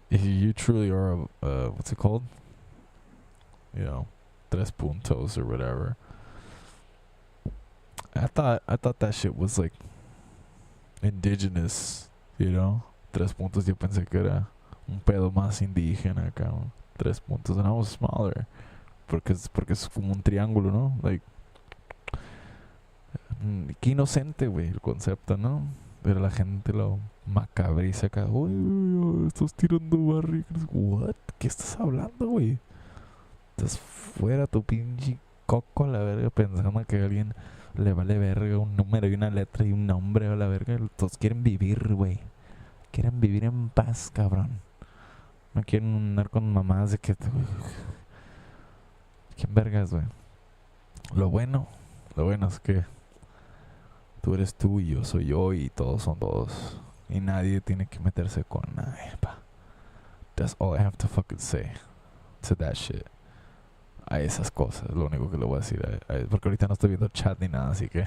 If you truly are a, what's it called? You know, tres puntos or whatever. I thought that shit was like indigenous, you know? Tres puntos, yo pensé que era un pedo más indígena, cabrón. Tres puntos, and I was smaller. Porque es como un triángulo, ¿no? Like, qué inocente, güey, el concepto, ¿no? Pero la gente lo macabriza acá. Uy, estás tirando barrigas. What? ¿Qué estás hablando, güey? Estás fuera tu pinche coco a la verga pensando que a alguien le vale verga un número y una letra y un nombre a la verga. Todos quieren vivir, güey. Quieren vivir en paz, cabrón. No quieren andar con mamadas de que... ¿Quién vergas, güey? Lo bueno es que tú eres tú y yo soy yo y todos son todos. Y nadie tiene que meterse con nadie, pa. That's all I have to fucking say to that shit. A esas cosas, lo único que le voy a decir. Porque ahorita no estoy viendo chat ni nada, así que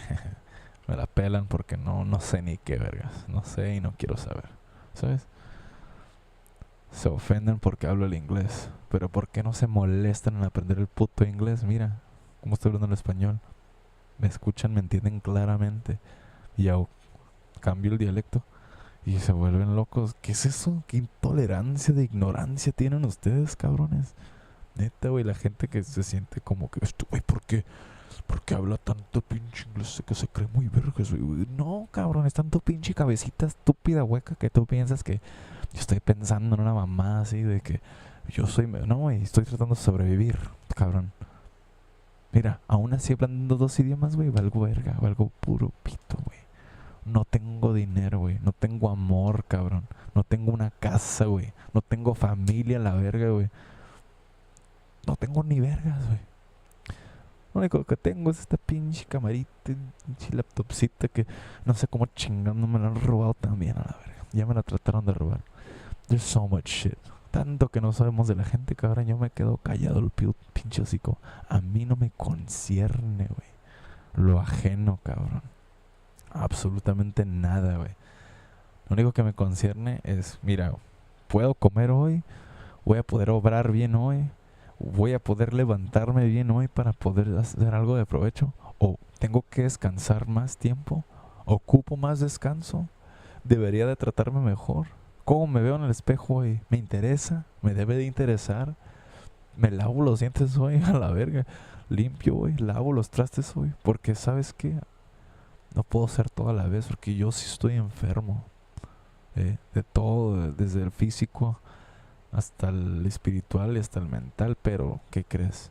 me la pelan porque no sé ni qué vergas. No sé y no quiero saber. ¿Sabes? Se ofenden porque hablo el inglés. Pero ¿por qué no se molestan en aprender el puto inglés? Mira, cómo estoy hablando el español. Me escuchan, me entienden claramente. Y hago, cambio el dialecto y se vuelven locos. ¿Qué es eso? ¿Qué intolerancia de ignorancia tienen ustedes, cabrones? Neta, güey, la gente que se siente como que, güey, ¿por qué habla tanto pinche inglés que se cree muy vergas, güey? No, cabrón, es tanto pinche cabecita estúpida, hueca, que tú piensas que yo estoy pensando en una mamá así de que yo soy... No, güey, estoy tratando de sobrevivir, cabrón. Mira, aún así hablando 2 idiomas, güey, valgo verga, valgo puro pito, güey. No tengo dinero, güey, no tengo amor, cabrón. No tengo una casa, güey. No tengo familia, la verga, güey. No tengo ni vergas, güey. Lo único que tengo es esta pinche camarita, pinche laptopcita que no sé cómo chingando me la han robado también a la verga. Ya me la trataron de robar. There's so much shit. Tanto que no sabemos de la gente que ahora yo me quedo callado el pinche hocico. A mí no me concierne, güey. Lo ajeno, cabrón. Absolutamente nada, güey. Lo único que me concierne es, mira, puedo comer hoy, voy a poder obrar bien hoy, voy a poder levantarme bien hoy para poder hacer algo de provecho, o tengo que descansar más tiempo, ocupo más descanso, debería de tratarme mejor. ¿Cómo me veo en el espejo hoy? ¿Me interesa? ¿Me debe de interesar? ¿Me lavo los dientes hoy? A la verga. Limpio hoy, lavo los trastes hoy, porque ¿sabes qué? No puedo ser todo a la vez, porque yo sí estoy enfermo. De todo, desde el físico hasta el espiritual y hasta el mental. Pero, ¿qué crees?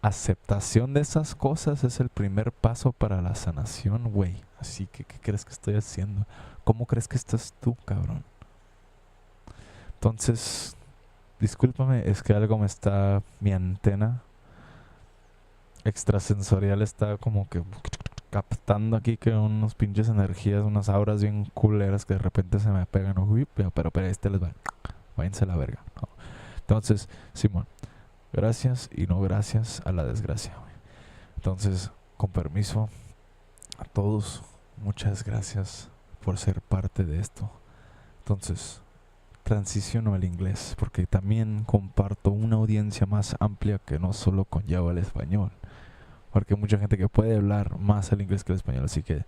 Aceptación de esas cosas es el primer paso para la sanación, güey. Así que, ¿qué crees que estoy haciendo? ¿Cómo crees que estás tú, cabrón? Entonces, discúlpame, es que algo me está... Mi antena extrasensorial está como que captando aquí que unos pinches energías, unas auras bien culeras que de repente se me pegan. Uy, pero este les va. Váyanse a la verga. No. Entonces, Simón, gracias y no gracias a la desgracia, güey. Entonces, con permiso a todos, muchas gracias por ser parte de esto. Entonces, transiciono al inglés porque también comparto una audiencia más amplia que no solo conlleva el español. Porque hay mucha gente que puede hablar más el inglés que el español, así que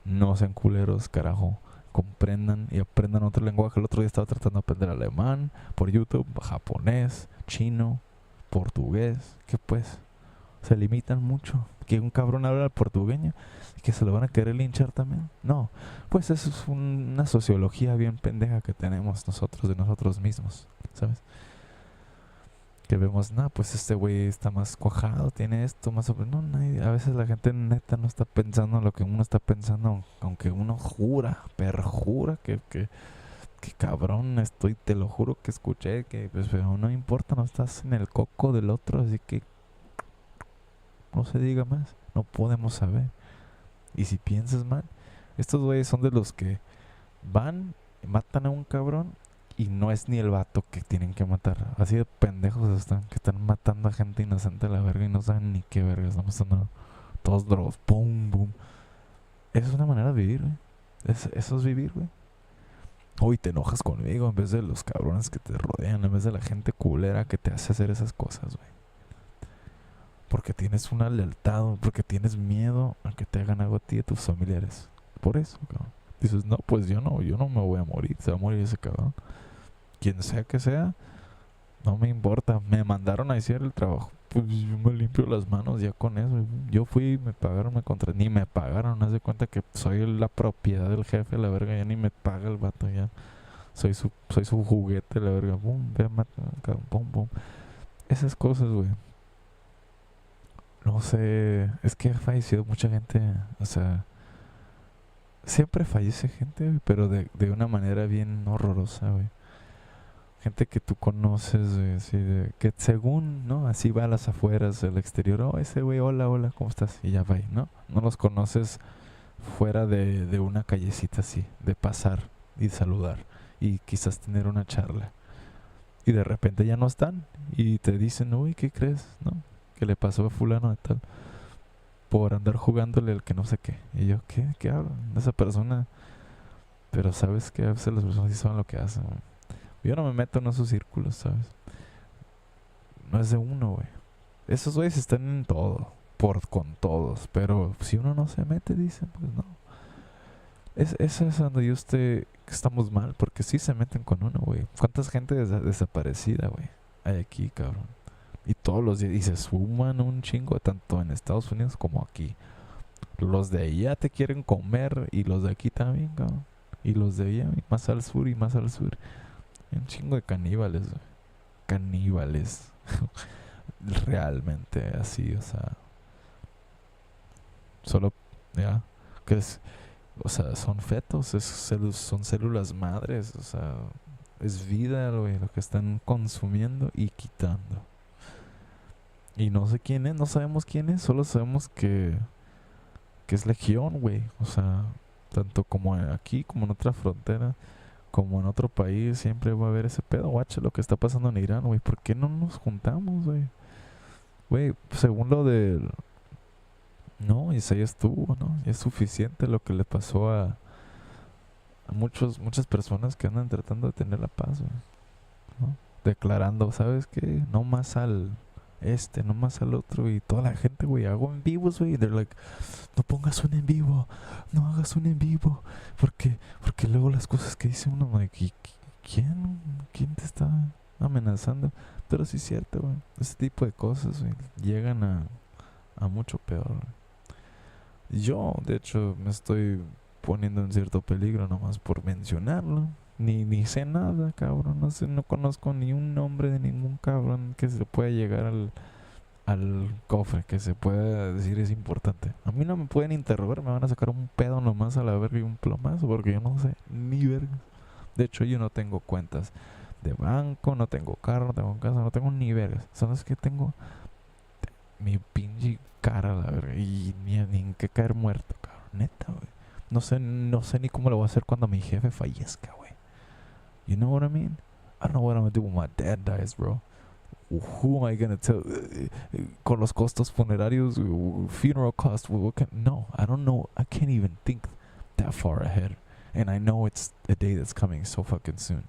no sean culeros, carajo. Comprendan y aprendan otro lenguaje. El otro día estaba tratando de aprender alemán por YouTube, japonés, chino, portugués. ¿Qué pues? Se limitan mucho. Que un cabrón habla el portugueño y que se lo van a querer linchar también. No, pues eso es una sociología bien pendeja que tenemos nosotros de nosotros mismos, ¿sabes? Que vemos, no, pues este güey está más cuajado, tiene esto, más sobre... No, nadie, a veces la gente neta no está pensando en lo que uno está pensando, aunque uno jura, perjura que cabrón estoy, te lo juro que escuché, que pues pero no importa, no estás en el coco del otro, así que no se diga más, no podemos saber. Y si piensas mal, estos güeyes son de los que van, matan a un cabrón y no es ni el vato que tienen que matar. Así de pendejos están, que están matando a gente inocente a la verga y no saben ni qué verga. Estamos andando todos drogos, pum, boom. Esa es una manera de vivir, güey. Eso es vivir, güey. Hoy te enojas conmigo en vez de los cabrones que te rodean, en vez de la gente culera que te hace hacer esas cosas, güey. Porque tienes una lealtad, porque tienes miedo a que te hagan algo a ti y a tus familiares. Por eso, cabrón. Dices, no, pues yo no me voy a morir, se va a morir ese cabrón. Quien sea que sea, no me importa. Me mandaron a hacer el trabajo. Pues yo me limpio las manos ya con eso. Yo fui, me pagaron, ni me pagaron. Haz de cuenta que soy la propiedad del jefe, la verga, ya ni me paga el vato ya. Soy su juguete, la verga. Pum, ve, mata, pum, pum. Esas cosas, güey. No sé, es que ha fallecido mucha gente, o sea, siempre fallece gente, güey, pero de una manera bien horrorosa, güey. Gente que tú conoces, güey, así de, que según, ¿no? Así va a las afueras del exterior, oh, ese güey, hola, hola, ¿cómo estás? Y ya va, ¿no? No los conoces fuera de una callecita así, de pasar y saludar y quizás tener una charla. Y de repente ya no están y te dicen, uy, ¿qué crees? ¿No? Que le pasó a fulano de tal por andar jugándole al que no sé qué. Y yo, ¿qué hablo? Esa persona. Pero sabes que a veces las personas sí saben lo que hacen, güey. Yo no me meto en esos círculos, ¿sabes? No es de uno, güey. Esos güeyes están en todo, con todos. Pero si uno no se mete, dicen, pues no. Esa es donde yo esté, que estamos mal, porque sí se meten con uno, güey. ¿Cuántas gente desaparecida, güey? Hay aquí, cabrón. Y todos los días, y se suman un chingo, tanto en Estados Unidos como aquí. Los de allá te quieren comer y los de aquí también, cabrón. Y los de allá, y más al sur y más al sur. Un chingo de caníbales, güey. Caníbales. Realmente así, o sea. Solo, ya. Que es, o sea, son fetos, son células madres, o sea. Es vida, güey, lo que están consumiendo y quitando. Y no sé quién es, no sabemos quién es, solo sabemos que es legión, güey. O sea, tanto como aquí, como en otra frontera, como en otro país, siempre va a haber ese pedo. Guacha lo que está pasando en Irán, güey. ¿Por qué no nos juntamos, güey? Güey, según lo del... No, y ya estuvo, ¿no? Y es suficiente lo que le pasó a muchas personas que andan tratando de tener la paz, güey, ¿no? Declarando, ¿sabes qué? No más al no más al otro. Y toda la gente, güey, hago en vivos, güey. They're like, no pongas un en vivo, no hagas un en vivo. Porque luego las cosas que dice uno, like, ¿quién te está amenazando? Pero sí es cierto, güey. Ese tipo de cosas, güey, llegan a mucho peor, güey. Yo, de hecho, me estoy poniendo en cierto peligro nomás por mencionarlo. Ni sé nada, cabrón. No sé, no conozco ni un nombre de ningún cabrón que se pueda llegar al cofre, que se pueda decir es importante. A mí no me pueden interrogar, me van a sacar un pedo nomás a la verga y un plomazo, porque yo no sé ni verga. De hecho, yo no tengo cuentas de banco, no tengo carro, no tengo casa, no tengo ni vergas. Son las que tengo mi pinche cara, la verga, y ni en qué caer muerto, cabrón. Neta, güey. No sé ni cómo lo voy a hacer cuando mi jefe fallezca, güey. You know what I mean? I don't know what I'm gonna do when my dad dies, bro. Who am I gonna tell? Con los costos funerarios, funeral costs. No, I don't know. I can't even think that far ahead. And I know it's a day that's coming so fucking soon.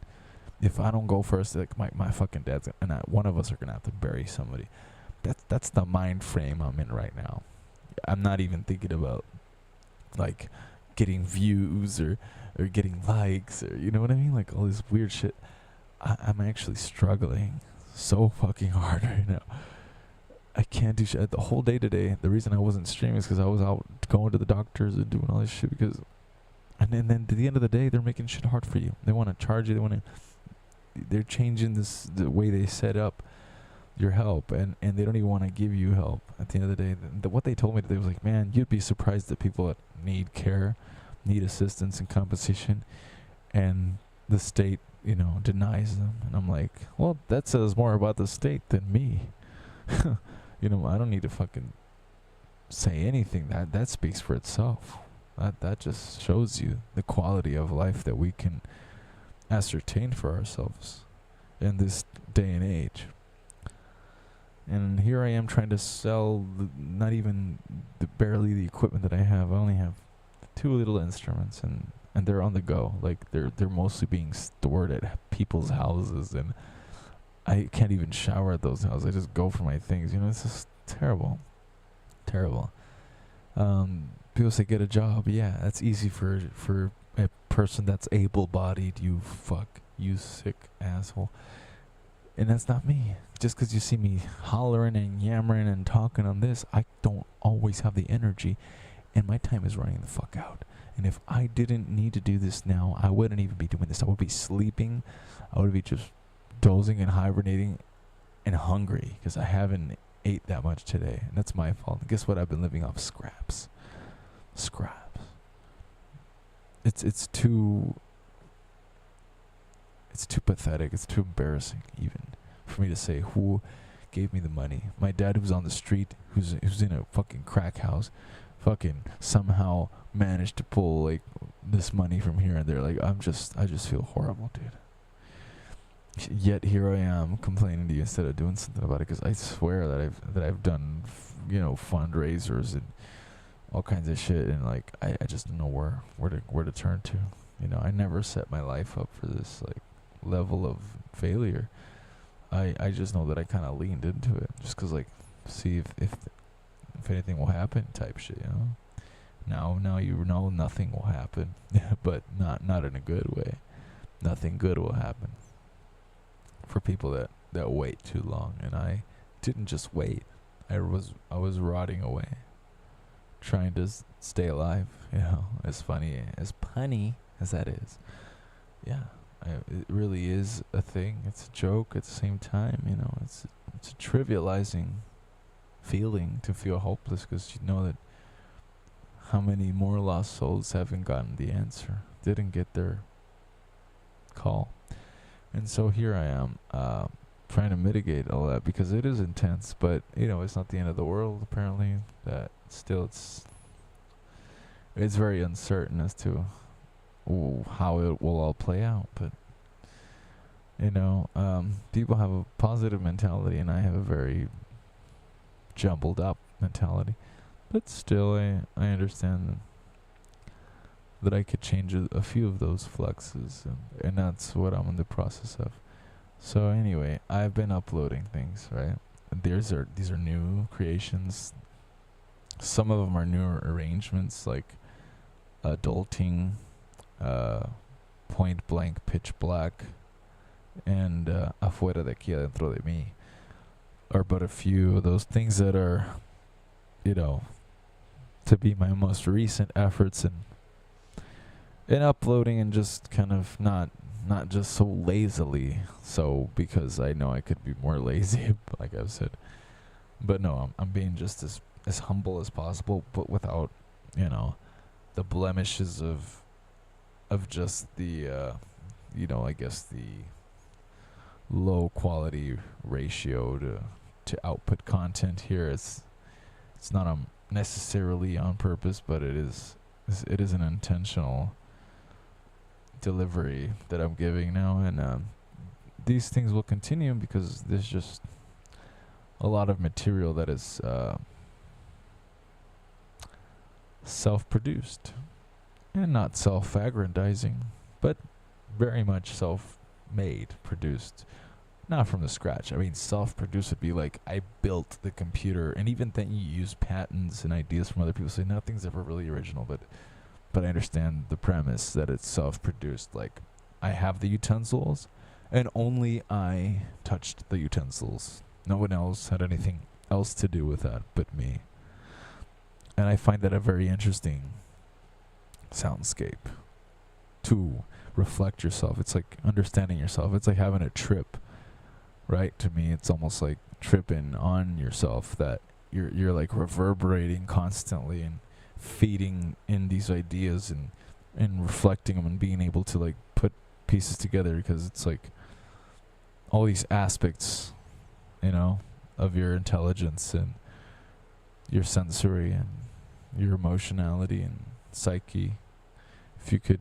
If I don't go first, like my fucking dad's and one of us are gonna have to bury somebody. That's the mind frame I'm in right now. I'm not even thinking about like getting views or getting likes or you know what I mean, like all this weird shit. I'm actually struggling so fucking hard right now. I can't do shit. The whole day today, the reason I wasn't streaming is because I was out going to the doctors and doing all this shit because... And then at the end of the day, they're making shit hard for you. They want to charge you. They're changing the way they set up your help, and they don't even want to give you help. At the end of the day, what they told me today was like, man, you'd be surprised that people that need care, need assistance and compensation, and the state, denies them. And I'm like, well, that says more about the state than me. I don't need to fucking say anything. That speaks for itself. That just shows you the quality of life that we can ascertain for ourselves in this day and age. And here I am trying to sell not even barely the equipment that I have. I only have 2 little instruments, and they're on the go. Like they're mostly being stored at people's houses, and I can't even shower at those houses. I just go for my things. It's just terrible. People say get a job. Yeah, that's easy for a person that's able-bodied. You sick asshole. And that's not me. Just because you see me hollering and yammering and talking on this, I don't always have the energy, and my time is running the fuck out. And if I didn't need to do this now, I wouldn't even be doing this. I would be sleeping. I would be just dozing and hibernating and hungry because I haven't ate that much today. And that's my fault. And guess what? I've been living off scraps. It's too pathetic. It's too embarrassing even for me to say who gave me the money. My dad, who's on the street, who's in a fucking crack house, fucking somehow managed to pull like this money from here and there. Like I just feel horrible, dude. Yet here I am complaining to you instead of doing something about it, because I swear that I've done fundraisers and all kinds of shit, and like I just don't know where to turn to. I never set my life up for this like level of failure. I just know that I kind of leaned into it just because like see if anything will happen type shit. Now nothing will happen, but not in a good way. Nothing good will happen for people that wait too long, and I didn't just wait. I was rotting away, trying to stay alive. As funny as punny as that is, yeah, it really is a thing. It's a joke at the same time. It's a trivializing feeling to feel hopeless, because you know that how many more lost souls haven't gotten the answer, didn't get their call. And so here I am, trying to mitigate all that, because it is intense, but it's not the end of the world. Apparently, that still it's very uncertain as to how it will all play out. But people have a positive mentality, and I have a very jumbled up mentality. But still, I understand that I could change a few of those fluxes, and that's what I'm in the process of. So anyway, I've been uploading things, right? These are new creations. Some of them are newer arrangements, like Adulting, Point Blank, Pitch Black, and Afuera de aquí, Adentro de mí, are but a few of those things that are, to be my most recent efforts in uploading, and just kind of not just so lazily, so because I know I could be more lazy, like I've said. But no, I'm being just as humble as possible, but without, the blemishes of just the, I guess the low quality ratio to output content here. It's not necessarily on purpose, but it is an intentional delivery that I'm giving now, and these things will continue because there's just a lot of material that is self-produced and not self-aggrandizing, but very much self-made, produced, not from the scratch. I mean, self-produced would be like I built the computer, and even then you use patents and ideas from other people, so nothing's ever really original, but I understand the premise that it's self-produced. Like, I have the utensils, and only I touched the utensils. No one else had anything else to do with that but me. And I find that a very interesting soundscape to reflect yourself. It's like understanding yourself. It's like having a trip, right? To me, it's almost like tripping on yourself, that you're like reverberating constantly and feeding in these ideas and reflecting them and being able to like put pieces together, because it's like all these aspects, you know, of your intelligence and your sensory and your emotionality and psyche, if you could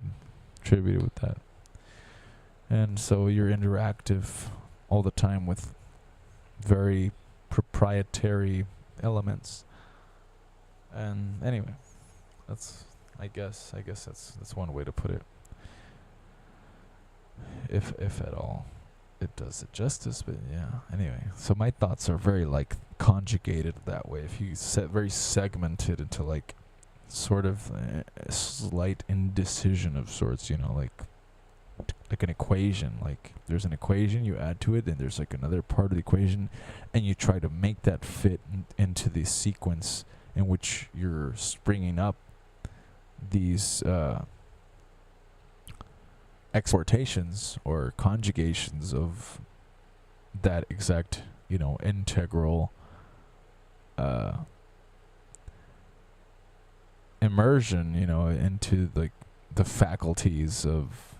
attribute it with that. And so you're interactive all the time with very proprietary elements. And anyway, that's I guess that's one way to put it, if at all it does it justice. But yeah, anyway, so my thoughts are very like conjugated that way. If you set very segmented into like sort of a slight indecision of sorts, you know, like an equation. Like there's an equation, you add to it, and there's like another part of the equation, and you try to make that fit into the sequence in which you're springing up these exportations or conjugations of that exact, you know, integral immersion, you know, into like the faculties of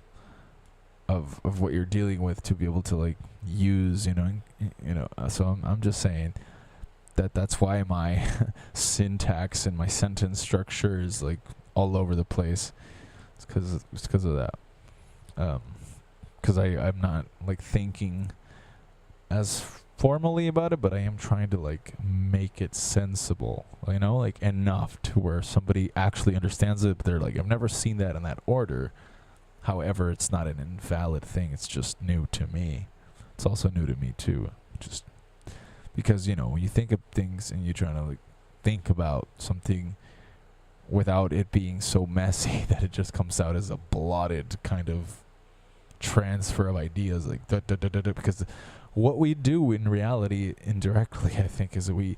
what you're dealing with, to be able to like use, you know. So I'm just saying that's why my syntax and my sentence structure is like all over the place. It's because of that. Because I'm not like thinking as formally about it, but I am trying to like make it sensible, you know, like enough to where somebody actually understands it. But they're like, I've never seen that in that order. However, it's not an invalid thing. It's just new to me. It's also new to me too. Just because, you know, when you think of things and you're trying to like think about something without it being so messy that it just comes out as a blotted kind of transfer of ideas, like because what we do in reality indirectly, I think, is that we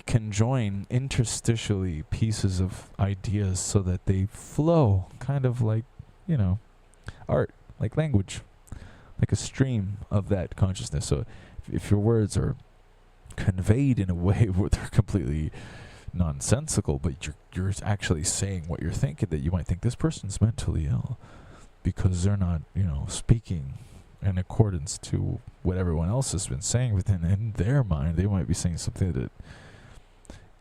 conjoin interstitially pieces of ideas so that they flow, kind of like, you know, art, like language, like a stream of that consciousness. So if your words are conveyed in a way where they're completely nonsensical, but you're actually saying what you're thinking, that you might think this person's mentally ill because they're not, you know, speaking in accordance to what everyone else has been saying within in their mind. They might be saying something that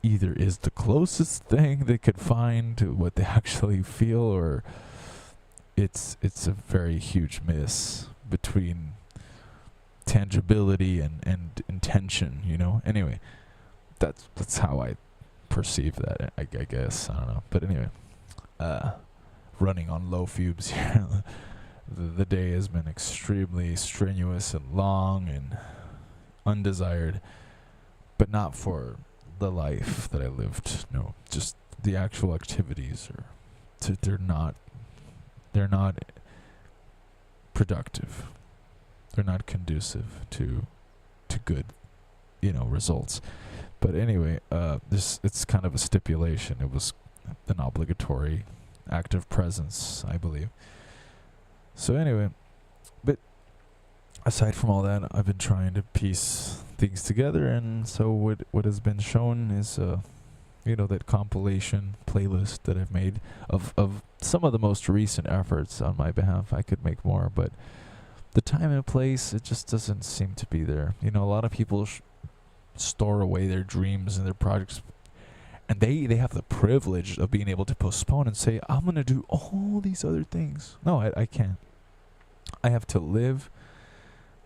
either is the closest thing they could find to what they actually feel, or it's a very huge miss between tangibility and intention, you know. Anyway, that's how I perceive that, I guess. I don't know. But anyway, running on low fumes here. The day has been extremely strenuous and long and undesired, but not for the life that I lived. No, just the actual activities they're not productive. They're not conducive to good, you know, results. But anyway, it's kind of a stipulation. It was an obligatory act of presence, I believe. So anyway, but aside from all that, I've been trying to piece things together, and so what has been shown is you know, that compilation playlist that I've made of some of the most recent efforts on my behalf. I could make more, but the time and place, it just doesn't seem to be there. You know, a lot of people store away their dreams and their projects, and they have the privilege of being able to postpone and say, I'm going to do all these other things. No, I can't. I have to live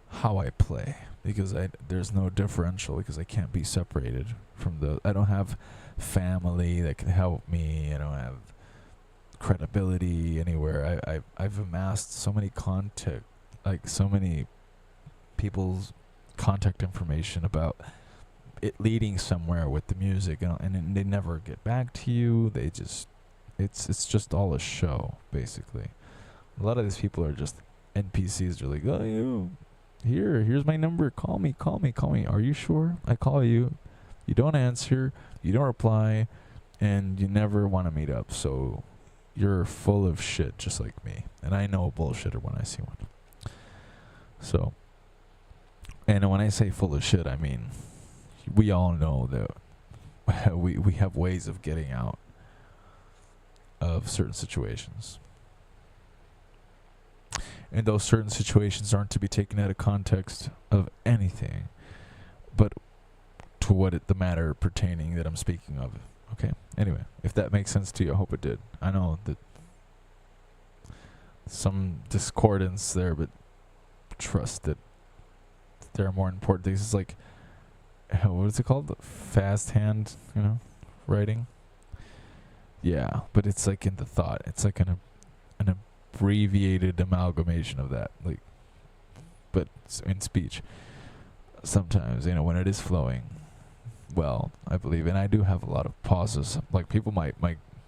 how I play, because there's no differential, because I can't be separated from I don't have family that can help me. I don't have credibility anywhere. I've amassed so many so many people's contact information about it leading somewhere with the music, and they never get back to you. They just, it's just all a show, basically. A lot of these people are just NPCs. They're like, oh, here's my number. Call me. Are you sure? I call you. You don't answer, you don't reply, and you never want to meet up. So you're full of shit, just like me. And I know a bullshitter when I see one. So, and when I say full of shit, I mean, we all know that we have ways of getting out of certain situations. And those certain situations aren't to be taken out of context of anything, but to what the matter pertaining that I'm speaking of. Okay? Anyway, if that makes sense to you, I hope it did. I know that some discordance there, but trust that there are more important things. It's like, what is it called? Fast hand, writing? Yeah, but it's like in the thought. It's like an abbreviated amalgamation of that. Like, but in speech, sometimes, when it is flowing well, I believe, and I do have a lot of pauses. Like, people might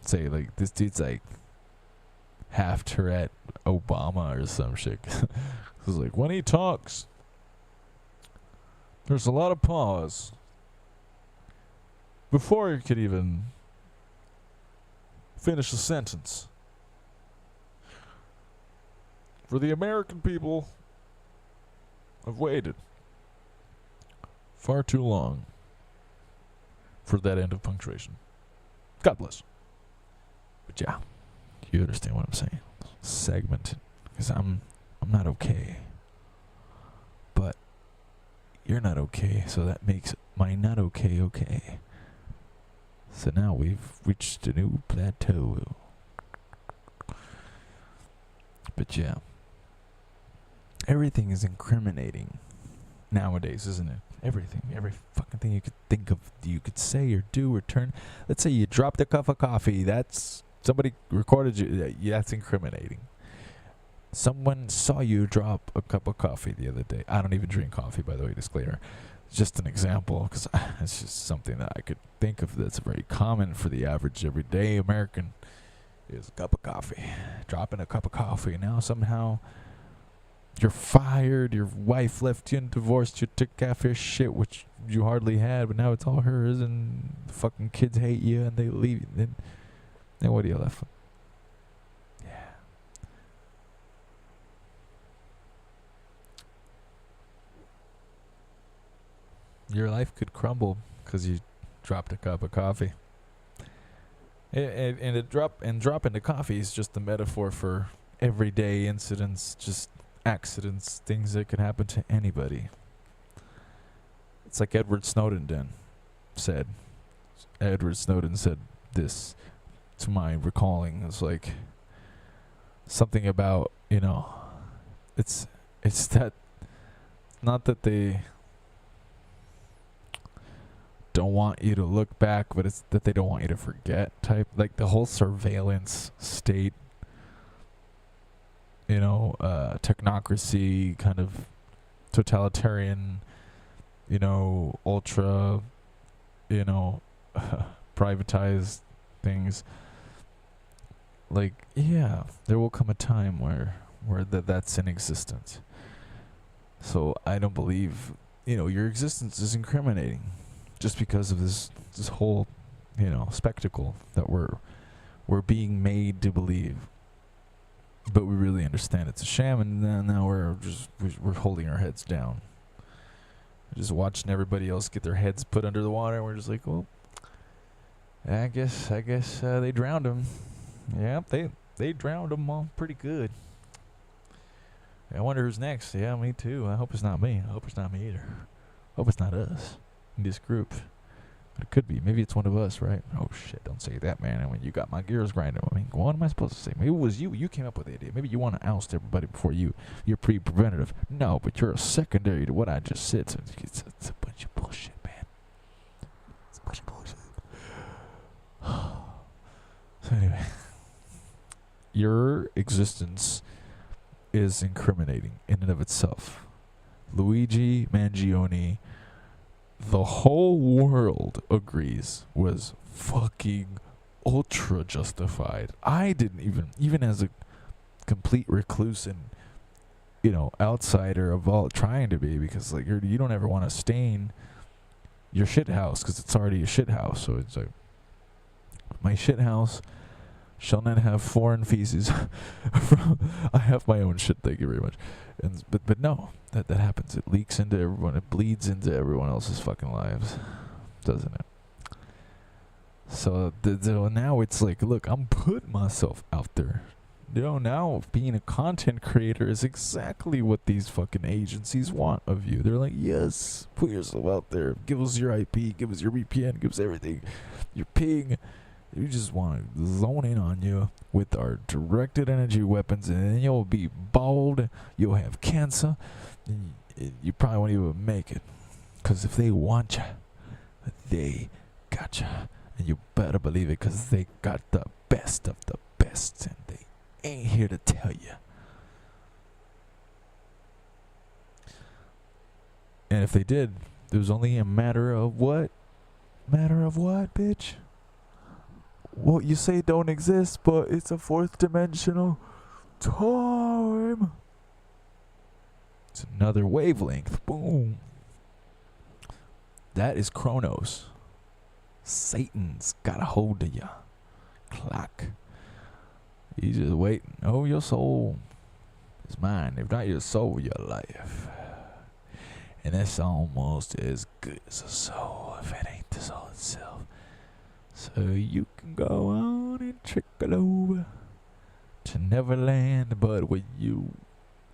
say, like, this dude's like half Tourette Obama or some shit. It's like, when he talks, there's a lot of pause before he could even finish a sentence. For the American people have waited far too long for that end of punctuation. God bless. But yeah, you understand what I'm saying. Segmented. Because I'm not okay. But you're not okay, so that makes my not okay okay. So now we've reached a new plateau. But yeah. Everything is incriminating nowadays, isn't it? Everything. Every fucking thing you could think of, you could say or do or turn. Let's say you dropped a cup of coffee. That's, somebody recorded you. That's incriminating. Someone saw you drop a cup of coffee the other day. I don't even drink coffee, by the way, disclaimer. Just an example, because it's just something that I could think of that's very common for the average everyday American, is a cup of coffee. Dropping a cup of coffee. Now somehow you're fired, your wife left you and divorced you, took half your shit, which you hardly had, but now it's all hers, and the fucking kids hate you and they leave you. Then what are you left with? Yeah. Your life could crumble because you dropped a cup of coffee. And dropping the coffee is just a metaphor for everyday incidents, just accidents, things that could happen to anybody. It's like Edward Snowden said. Edward Snowden said this, to my recalling. It's like something about, it's that, not that they don't want you to look back, but it's that they don't want you to forget type. Like the whole surveillance state, technocracy, kind of totalitarian, ultra, privatized things. Like, yeah, there will come a time where that's in existence. So I don't believe, your existence is incriminating just because of this whole, spectacle that we're being made to believe. But we really understand it's a sham, and then now we're holding our heads down. We're just watching everybody else get their heads put under the water, and we're just like, well, I guess they drowned him. Yeah, they drowned him all pretty good. I wonder who's next. Yeah, me too. I hope it's not me. I hope it's not me either. I hope it's not us in this group. But it could be. Maybe it's one of us, right? Oh, shit. Don't say that, man. I mean, you got my gears grinding. I mean, what am I supposed to say? Maybe it was you. You came up with the idea. Maybe you want to oust everybody before you're pre-preventative. No, but you're a secondary to what I just said. So it's a bunch of bullshit, man. It's a bunch of bullshit. So anyway, your existence is incriminating in and of itself. Luigi Mangione, the whole world agrees, was fucking ultra justified. I didn't even as a complete recluse and, outsider of all trying to be, because like you don't ever want to stain your shit house, because it's already a shit house. So it's like, my shit house shall not have foreign feces. I have my own shit, thank you very much. But no, that happens. It leaks into everyone. It bleeds into everyone else's fucking lives, doesn't it? So now it's like, look, I'm putting myself out there. Now being a content creator is exactly what these fucking agencies want of you. They're like, yes, put yourself out there. Give us your IP. Give us your VPN. Give us everything. Your ping. You just want to zone in on you with our directed energy weapons, and then you'll be bald. You'll have cancer. And you probably won't even make it. Because if they want you, they got you. And you better believe it, because they got the best of the best, and they ain't here to tell you. And if they did, it was only a matter of what? Matter of what, bitch? What you say don't exist, but it's a fourth dimensional time. It's another wavelength. Boom. That is Chronos. Satan's got a hold of you. Clock. He's just waiting. Oh, your soul is mine. If not your soul, your life. And that's almost as good as a soul, if it ain't the soul itself. So you can go on and trickle over to Neverland, but when you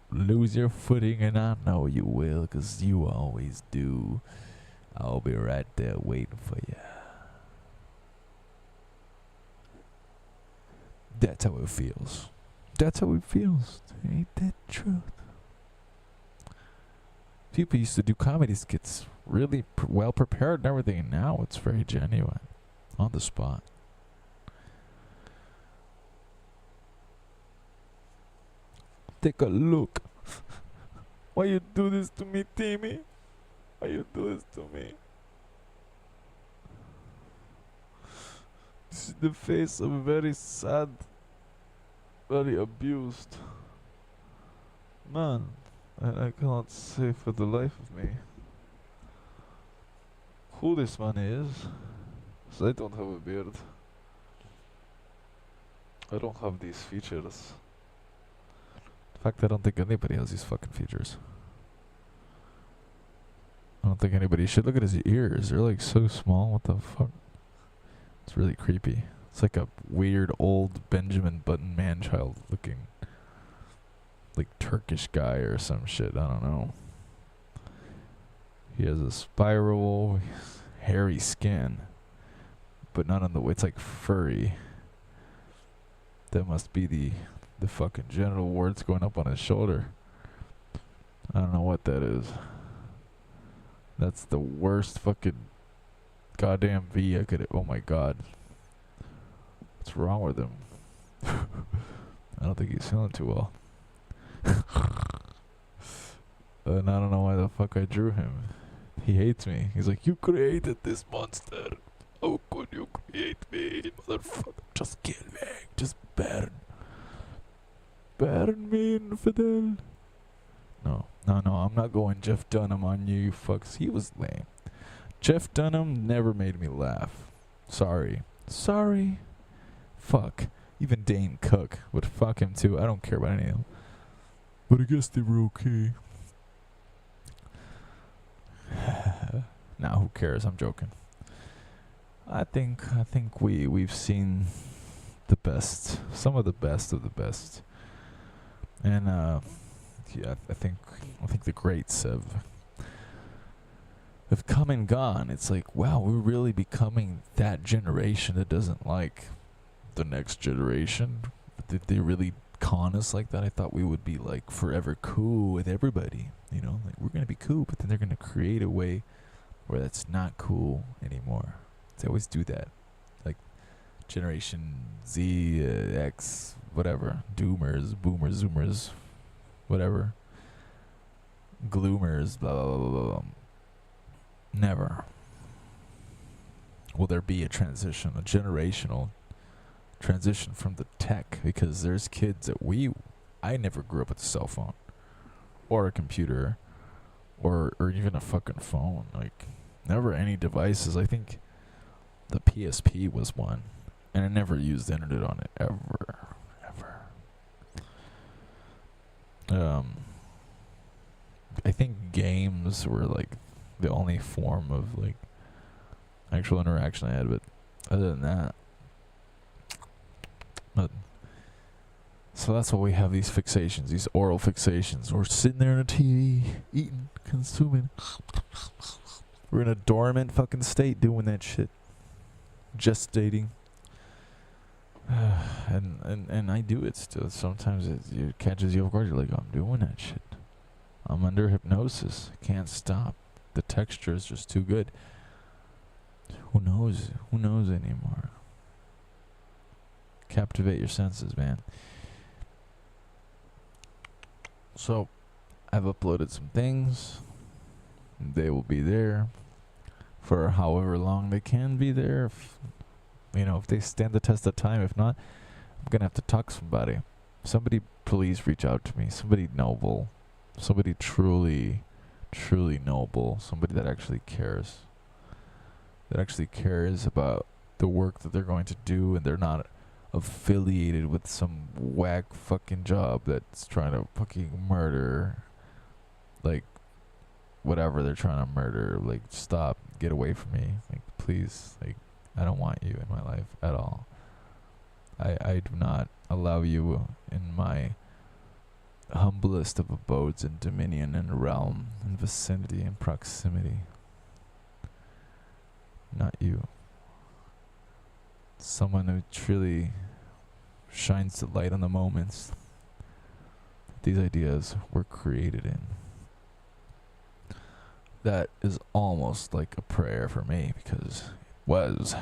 lose your footing, and I know you will, 'cause you always do, I'll be right there waiting for you. That's how it feels. That's how it feels. Ain't that truth? People used to do comedy skits really well prepared and everything, and now it's very genuine. On the spot. Take a look. Why you do this to me, Timmy? Why you do this to me? This is the face of a very sad, very abused man. And I cannot say for the life of me who this man is. I don't have a beard. I don't have these features. In fact, I don't think anybody has these fucking features. I don't think anybody should. Look at his ears. They're like so small. What the fuck? It's really creepy. It's like a weird old Benjamin Button man-child looking, like Turkish guy or some shit. I don't know. He has a spiral, hairy skin. But not on the way. It's like furry. That must be the fucking genital warts going up on his shoulder. I don't know what that is. That's the worst fucking goddamn V I could. Oh my god. What's wrong with him? I don't think he's feeling too well. And I don't know why the fuck I drew him. He hates me. He's like, you created this monster. How could you create me, motherfucker? Just kill me. Just burn. Burn me, infidel. No, I'm not going Jeff Dunham on you fucks. He was lame. Jeff Dunham never made me laugh. Sorry. Fuck. Even Dane Cook would fuck him too. I don't care about any of them. But I guess they were okay. Nah, who cares? I'm joking. I think we've seen the best, some of the best, and yeah, I think the greats have come and gone. It's like, wow, we're really becoming that generation that doesn't like the next generation. Did they really con us like that? I thought we would be like forever cool with everybody, you know, like we're gonna be cool, but then they're gonna create a way where that's not cool anymore. They always do that. Like Generation Z, X, whatever. Doomers, boomers, zoomers, whatever. Gloomers, blah, blah, blah, blah, blah. Never will there be a transition, a generational transition from the tech, because there's kids that I never grew up with a cell phone or a computer or even a fucking phone. Like, Never any devices. I think the PSP was one, and I never used the internet on it ever. I think games were like the only form of like actual interaction I had, but other than that, nothing. So that's why we have these fixations, these oral fixations. We're sitting there on a TV, eating, consuming. We're in a dormant fucking state doing that shit. Gestating. And I do it still. Sometimes it catches you off guard. You're like, I'm doing that shit. I'm under hypnosis. I can't stop. The texture is just too good. Who knows? Who knows anymore? Captivate your senses, man. So, I've uploaded some things. They will be there for however long they can be there. If they stand the test of time. If not, I'm gonna have to talk to somebody. Somebody please reach out to me. Somebody noble. Somebody truly, truly noble. Somebody that actually cares. That actually cares about the work that they're going to do, and they're not affiliated with some whack fucking job that's trying to fucking murder, like, whatever they're trying to murder. Like, stop, get away from me. Like, please, like, I don't want you in my life at all. I do not allow you in my humblest of abodes and dominion and realm and vicinity and proximity. Not you. Someone who truly shines the light on the moments these ideas were created in. That is almost like a prayer for me, because was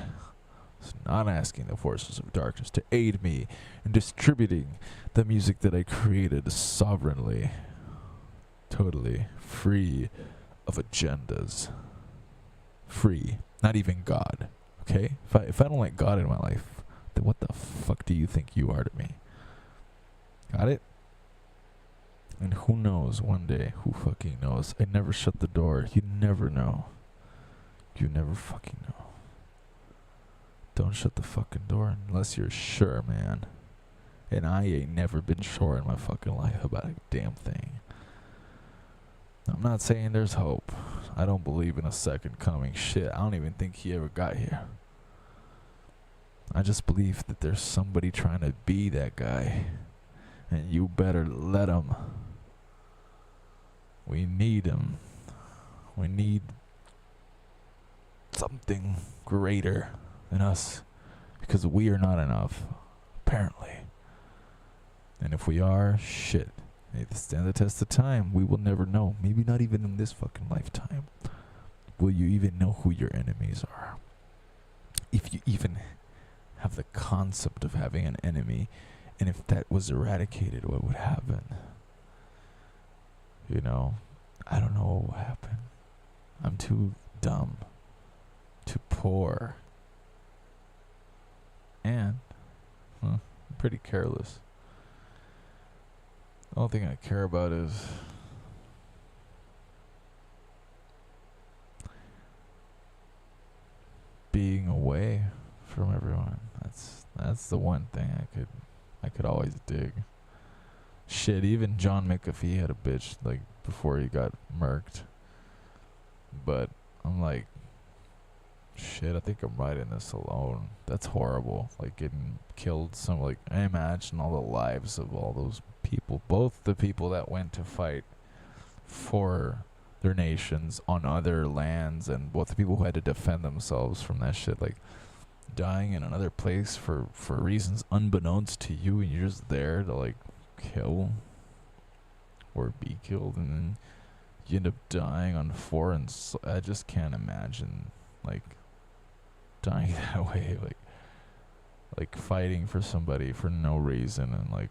not asking the forces of darkness to aid me in distributing the music that I created sovereignly, totally free of agendas. Free. Not even God. Okay? If I don't like God in my life, then what the fuck do you think you are to me? Got it? And who knows one day? Who fucking knows? I never shut the door. You never know. You never fucking know. Don't shut the fucking door unless you're sure, man. And I ain't never been sure in my fucking life about a damn thing. I'm not saying there's hope. I don't believe in a second coming. Shit, I don't even think he ever got here. I just believe that there's somebody trying to be that guy. And you better let him. We need him. We need something greater than us, because we are not enough, apparently. And if we are, shit, they stand the test of time. We will never know. Maybe not even in this fucking lifetime will you even know who your enemies are. If you even have the concept of having an enemy, and if that was eradicated, what would happen? I don't know what would happen. I'm too dumb, too poor, and I'm pretty careless. The only thing I care about is being away from everyone. That's the one thing I could always dig. Shit, even John McAfee had a bitch, like, before he got murked. But I'm like, shit, I think I'm riding this alone. That's horrible. Like, getting killed. I imagine all the lives of all those people. Both the people that went to fight for their nations on other lands, and both the people who had to defend themselves from that shit. Like, dying in another place for reasons unbeknownst to you, and you're just there to, like, kill or be killed, and then you end up dying on foreign I just can't imagine, like, dying that way, like fighting for somebody for no reason, and like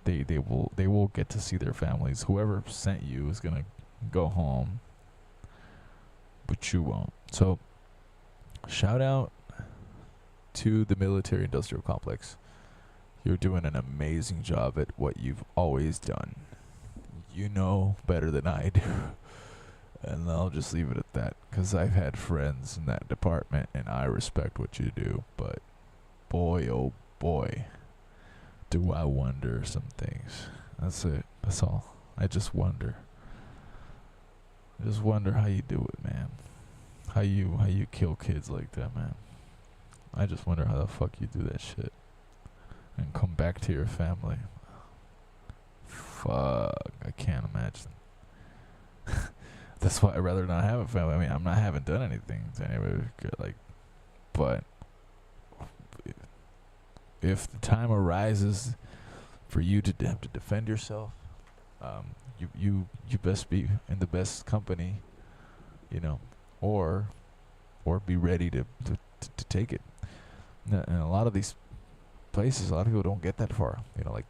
they will get to see their families. Whoever sent you is gonna go home, but you won't. So shout out to the military industrial complex. You're doing an amazing job at what you've always done. You know better than I do. And I'll just leave it at that, because I've had friends in that department, and I respect what you do. But boy, oh boy, do I wonder some things. That's it. That's all. I just wonder. I just wonder how you do it, man. How you kill kids like that, man. I just wonder how the fuck you do that shit and come back to your family. Fuck, I can't imagine. That's why I'd rather not have a family. I mean, I haven't done anything to anybody, like, but if the time arises for you to have to defend yourself, you best be in the best company, you know, or be ready to take it. And a lot of these places, a lot of people don't get that far. You know, like,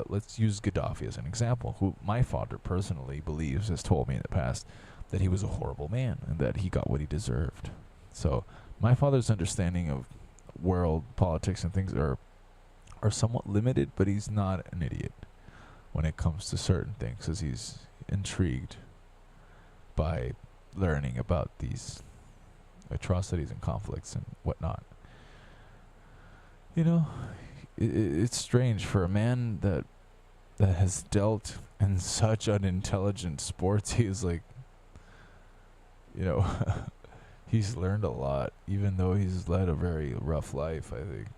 let's use Gaddafi as an example, who my father personally believes, has told me in the past, that he was a horrible man and that he got what he deserved. So my father's understanding of world politics and things are somewhat limited, but he's not an idiot when it comes to certain things, because he's intrigued by learning about these atrocities and conflicts and whatnot. You know, it's strange for a man that has dealt in such unintelligent sports. He's like, you know, he's learned a lot, even though he's led a very rough life. I think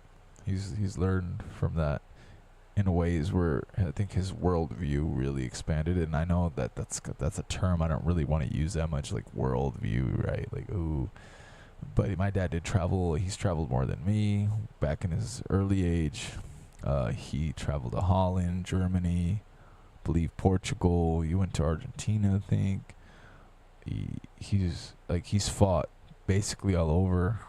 he's learned from that in ways where I think his worldview really expanded. And I know that's a term I don't really want to use that much, like worldview, right? Like, ooh. But my dad did travel. He's traveled more than me back in his early age. He traveled to Holland, Germany, I believe Portugal. He went to Argentina, I think. He's fought basically all over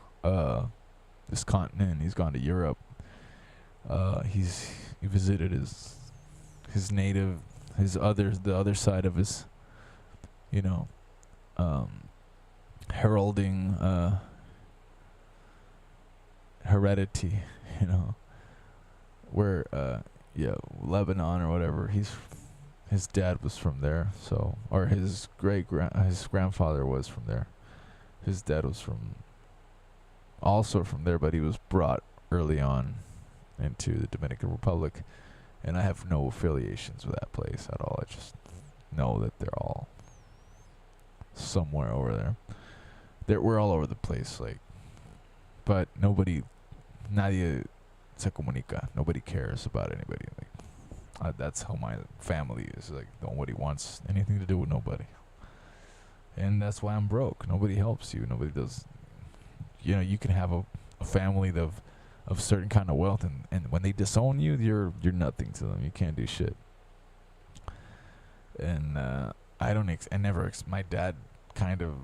this continent. He's gone to Europe. He visited his native, the other side of his, you know, heralding heredity, you know, where Lebanon or whatever. His dad was from there, so, or his grandfather was from there. His dad was also from there, but he was brought early on into the Dominican Republic, and I have no affiliations with that place at all. I just know that they're all somewhere over there. We're all over the place, like, but nadie se comunica. Nobody cares about anybody. Like, that's how my family is. Like, nobody wants anything to do with nobody, and that's why I'm broke. Nobody helps you. Nobody does. You know, you can have a family of certain kind of wealth, and when they disown you, you're nothing to them. You can't do shit. And my dad kind of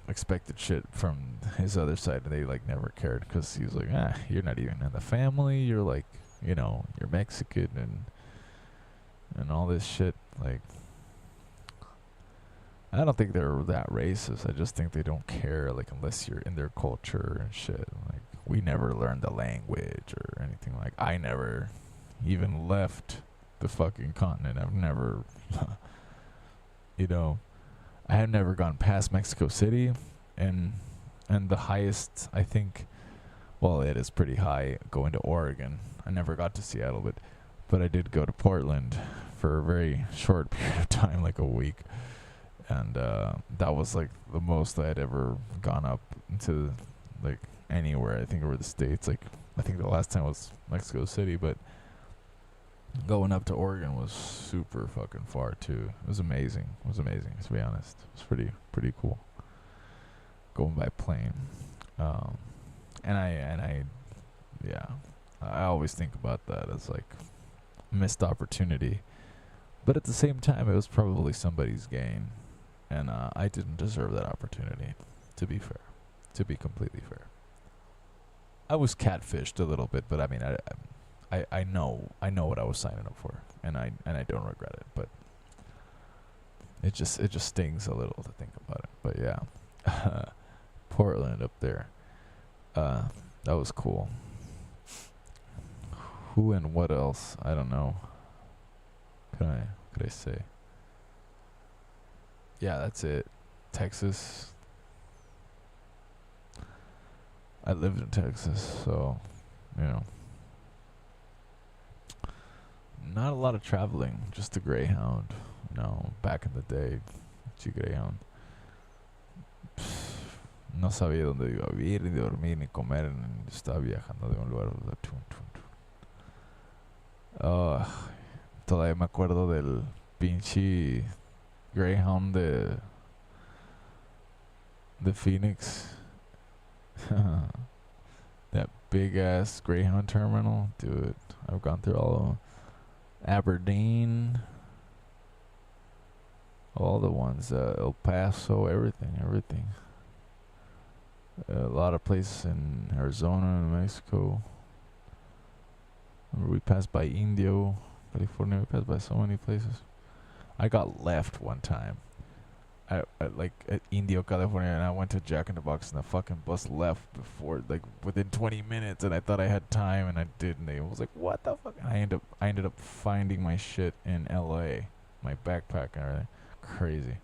expected shit from his other side, and they like never cared, because he was like, you're not even in the family. You're like, you know, you're Mexican and all this shit. Like, I don't think they're that racist. I just think they don't care, like, unless you're in their culture and shit. Like, we never learned the language or anything. Like, I never even left the fucking continent. I've never, you know, I have never gone past Mexico City, and the highest, I think, well, it is pretty high, going to Oregon. I never got to Seattle, but I did go to Portland for a very short period of time, like a week. And that was like the most I had ever gone up into, like, anywhere, I think, over the States. Like, I think the last time was Mexico City, but going up to Oregon was super fucking far too. It was amazing. To be honest. It was pretty cool. Going by plane. And I always think about that as like missed opportunity. But at the same time, it was probably somebody's gain. And I didn't deserve that opportunity, to be fair. To be completely fair. I was catfished a little bit, but I mean, I know what I was signing up for, and I don't regret it. But it just stings a little to think about it. But yeah, Portland up there, that was cool. Who and what else? I don't know. Could I say? Yeah, that's it. Texas. I lived in Texas, so you know, not a lot of traveling. Just a Greyhound. No, back in the day, Greyhound. No sabía dónde iba a vivir, ni dormir, ni comer. Estaba viajando de un lugar a otro. Todavía me acuerdo del pinche Greyhound de Phoenix. That big ass Greyhound terminal, dude. I've gone through all of them. Aberdeen, all the ones, El Paso, everything. A lot of places in Arizona and Mexico. Remember we passed by Indio, California. We passed by so many places. I got left one time at Indio, California, and I went to Jack in the Box, and the fucking bus left before, like, within 20 minutes, and I thought I had time, and I didn't. I was like, what the fuck? I ended up finding my shit in L.A., my backpack and everything. Crazy.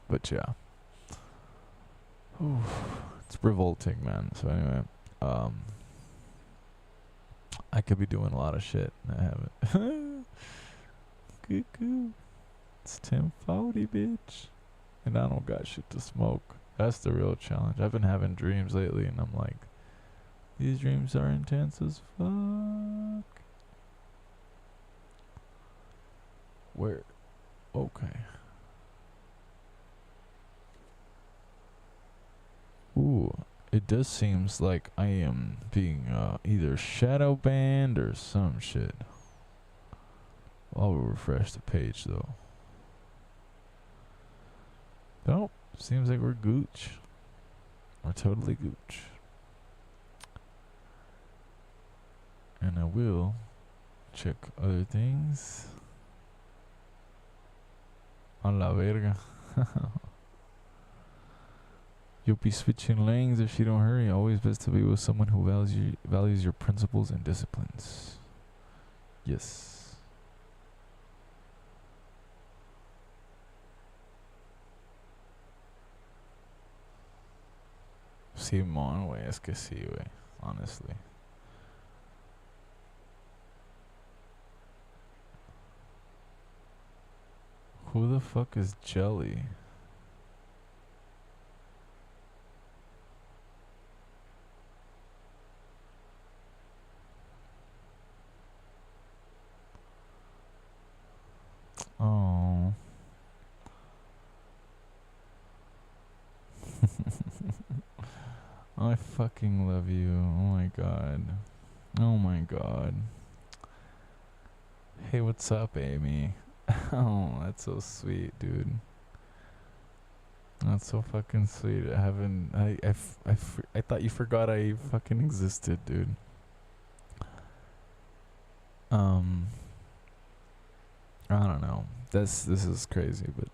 But yeah. Oof, it's revolting, man. So anyway, I could be doing a lot of shit, and I haven't. Cuckoo. It's 10:40, bitch. And I don't got shit to smoke. That's the real challenge. I've been having dreams lately, and I'm like, these dreams are intense as fuck. Where? Okay. Ooh, it does seems like I am being either shadow banned or some shit. I'll refresh the page though. Nope, seems like we're gooch. We're totally gooch. And I will check other things. A la verga. You'll be switching lanes if you don't hurry. Always best to be with someone who values your principles and disciplines. Yes. Simón, güey, es que sí, güey. Honestly. Who the fuck is Jelly? Oh. I fucking love you. Oh my god. Oh my god. Hey, what's up, Amy? Oh, that's so sweet, dude. That's so fucking sweet. I thought you forgot I fucking existed, dude. I don't know. This is crazy, but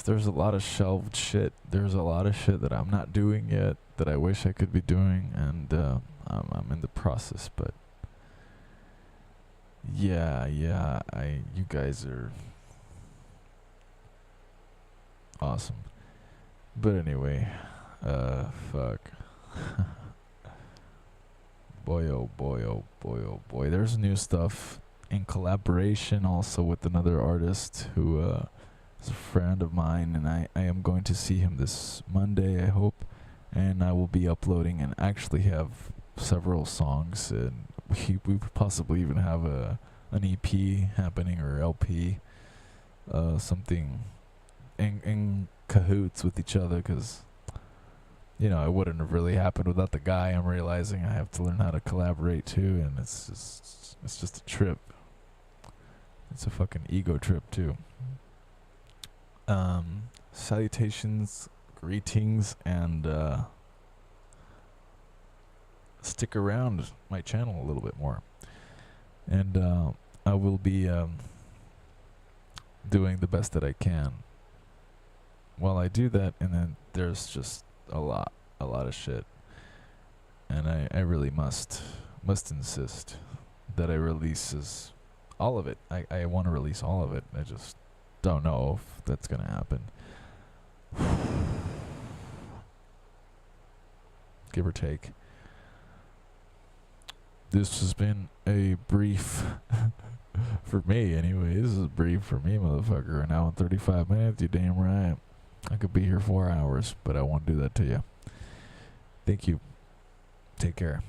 there's a lot of shelved shit. There's a lot of shit that I'm not doing yet that I wish I could be doing, and I'm in the process. But yeah, you guys are awesome. But anyway, fuck. Boy, oh boy, oh boy, oh boy. There's new stuff in collaboration also with another artist who is a friend of mine, and I am going to see him this Monday, I hope, and I will be uploading and actually have several songs, and we possibly even have an EP happening, or LP, something in cahoots with each other, because you know, it wouldn't have really happened without the guy. I'm realizing I have to learn how to collaborate too, and it's just a trip. It's a fucking ego trip too. Salutations, greetings, and stick around my channel a little bit more. And I will be doing the best that I can while I do that, and then there's just a lot of shit. and I really must insist that I releases all of it. I want to release all of it. I just don't know if that's gonna happen. Give or take. This has been a brief for me anyway. This is brief for me, motherfucker. An hour and 35 minutes, you damn right. I could be here 4 hours, but I won't do that to you. Thank you. Take care.